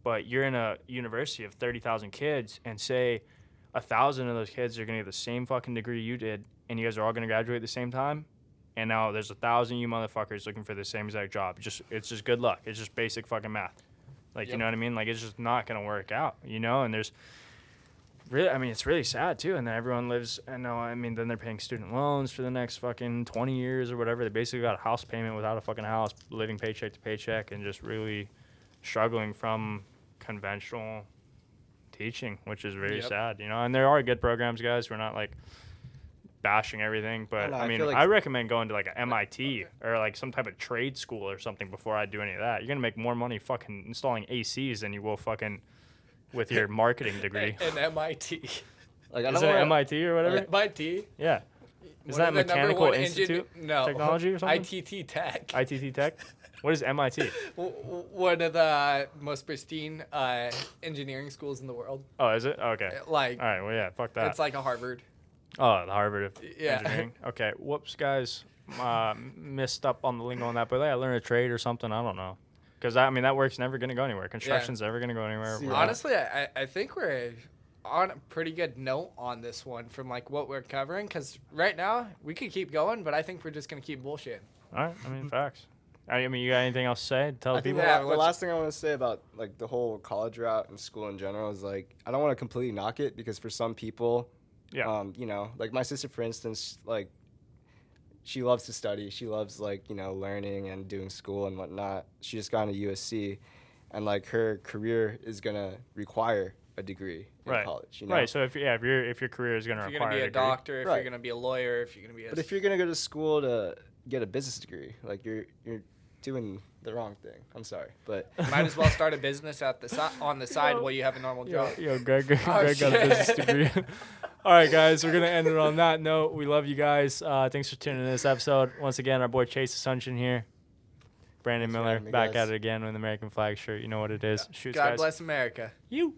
but you're in a university of 30,000 kids, and say 1,000 of those kids are going to get the same fucking degree you did, and you guys are all going to graduate at the same time, and now there's 1,000 you motherfuckers looking for the same exact job. It's just good luck. It's just basic fucking math. Like, you know what I mean? Like, it's just not going to work out, you know? And there's really, I mean, it's really sad, too. And then everyone lives, then they're paying student loans for the next fucking 20 years or whatever. They basically got a house payment without a fucking house, living paycheck to paycheck, and just really struggling from conventional teaching, which is really sad, you know? And there are good programs, guys. We're not, like, bashing everything, but I recommend going to like an MIT or like some type of trade school or something before I do any of that. You're gonna make more money fucking installing ACs than you will fucking with your marketing degree.
An MIT.
Like,
is it MIT or whatever?
MIT.
Yeah. Is that Mechanical Institute?
No.
Technology or something?
ITT Tech.
ITT Tech. What is MIT?
One of the most pristine engineering schools in the world.
Oh, is it? Okay.
Like.
All right. Well, yeah. Fuck that.
It's like a Harvard.
Oh, the Harvard of engineering. Okay. Whoops, guys. Missed up on the lingo on that, but I learned a trade or something. I don't know. Because, that work's never going to go anywhere. Construction's never going to go anywhere.
Honestly, I think we're on a pretty good note on this one from, like, what we're covering. Because right now, we could keep going, but I think we're just going to keep bullshitting.
All right. Facts. You got anything else to say? Tell people?
The last thing I want to say about, like, the whole college route and school in general is, like, I don't want to completely knock it because for some people... Yeah. Like my sister, for instance, like she loves to study. She loves learning and doing school and whatnot. She just got into USC, and like her career is gonna require a degree in college. You know?
Right. So if your career is gonna require,
if you're gonna be a doctor, if you're gonna be a lawyer, if you're gonna be
but if you're gonna go to school to get a business degree, like you're doing the wrong thing. I'm sorry, but
might as well start a business on the side while you have a normal job.
Greg got a business degree. All right, guys, we're gonna end it on that note. We love you guys. Thanks for tuning in to this episode. Once again, our boy Chase Asuncion here. Brandon Miller back at it again with an American flag shirt. You know what it is.
Shoots, God bless America.
You.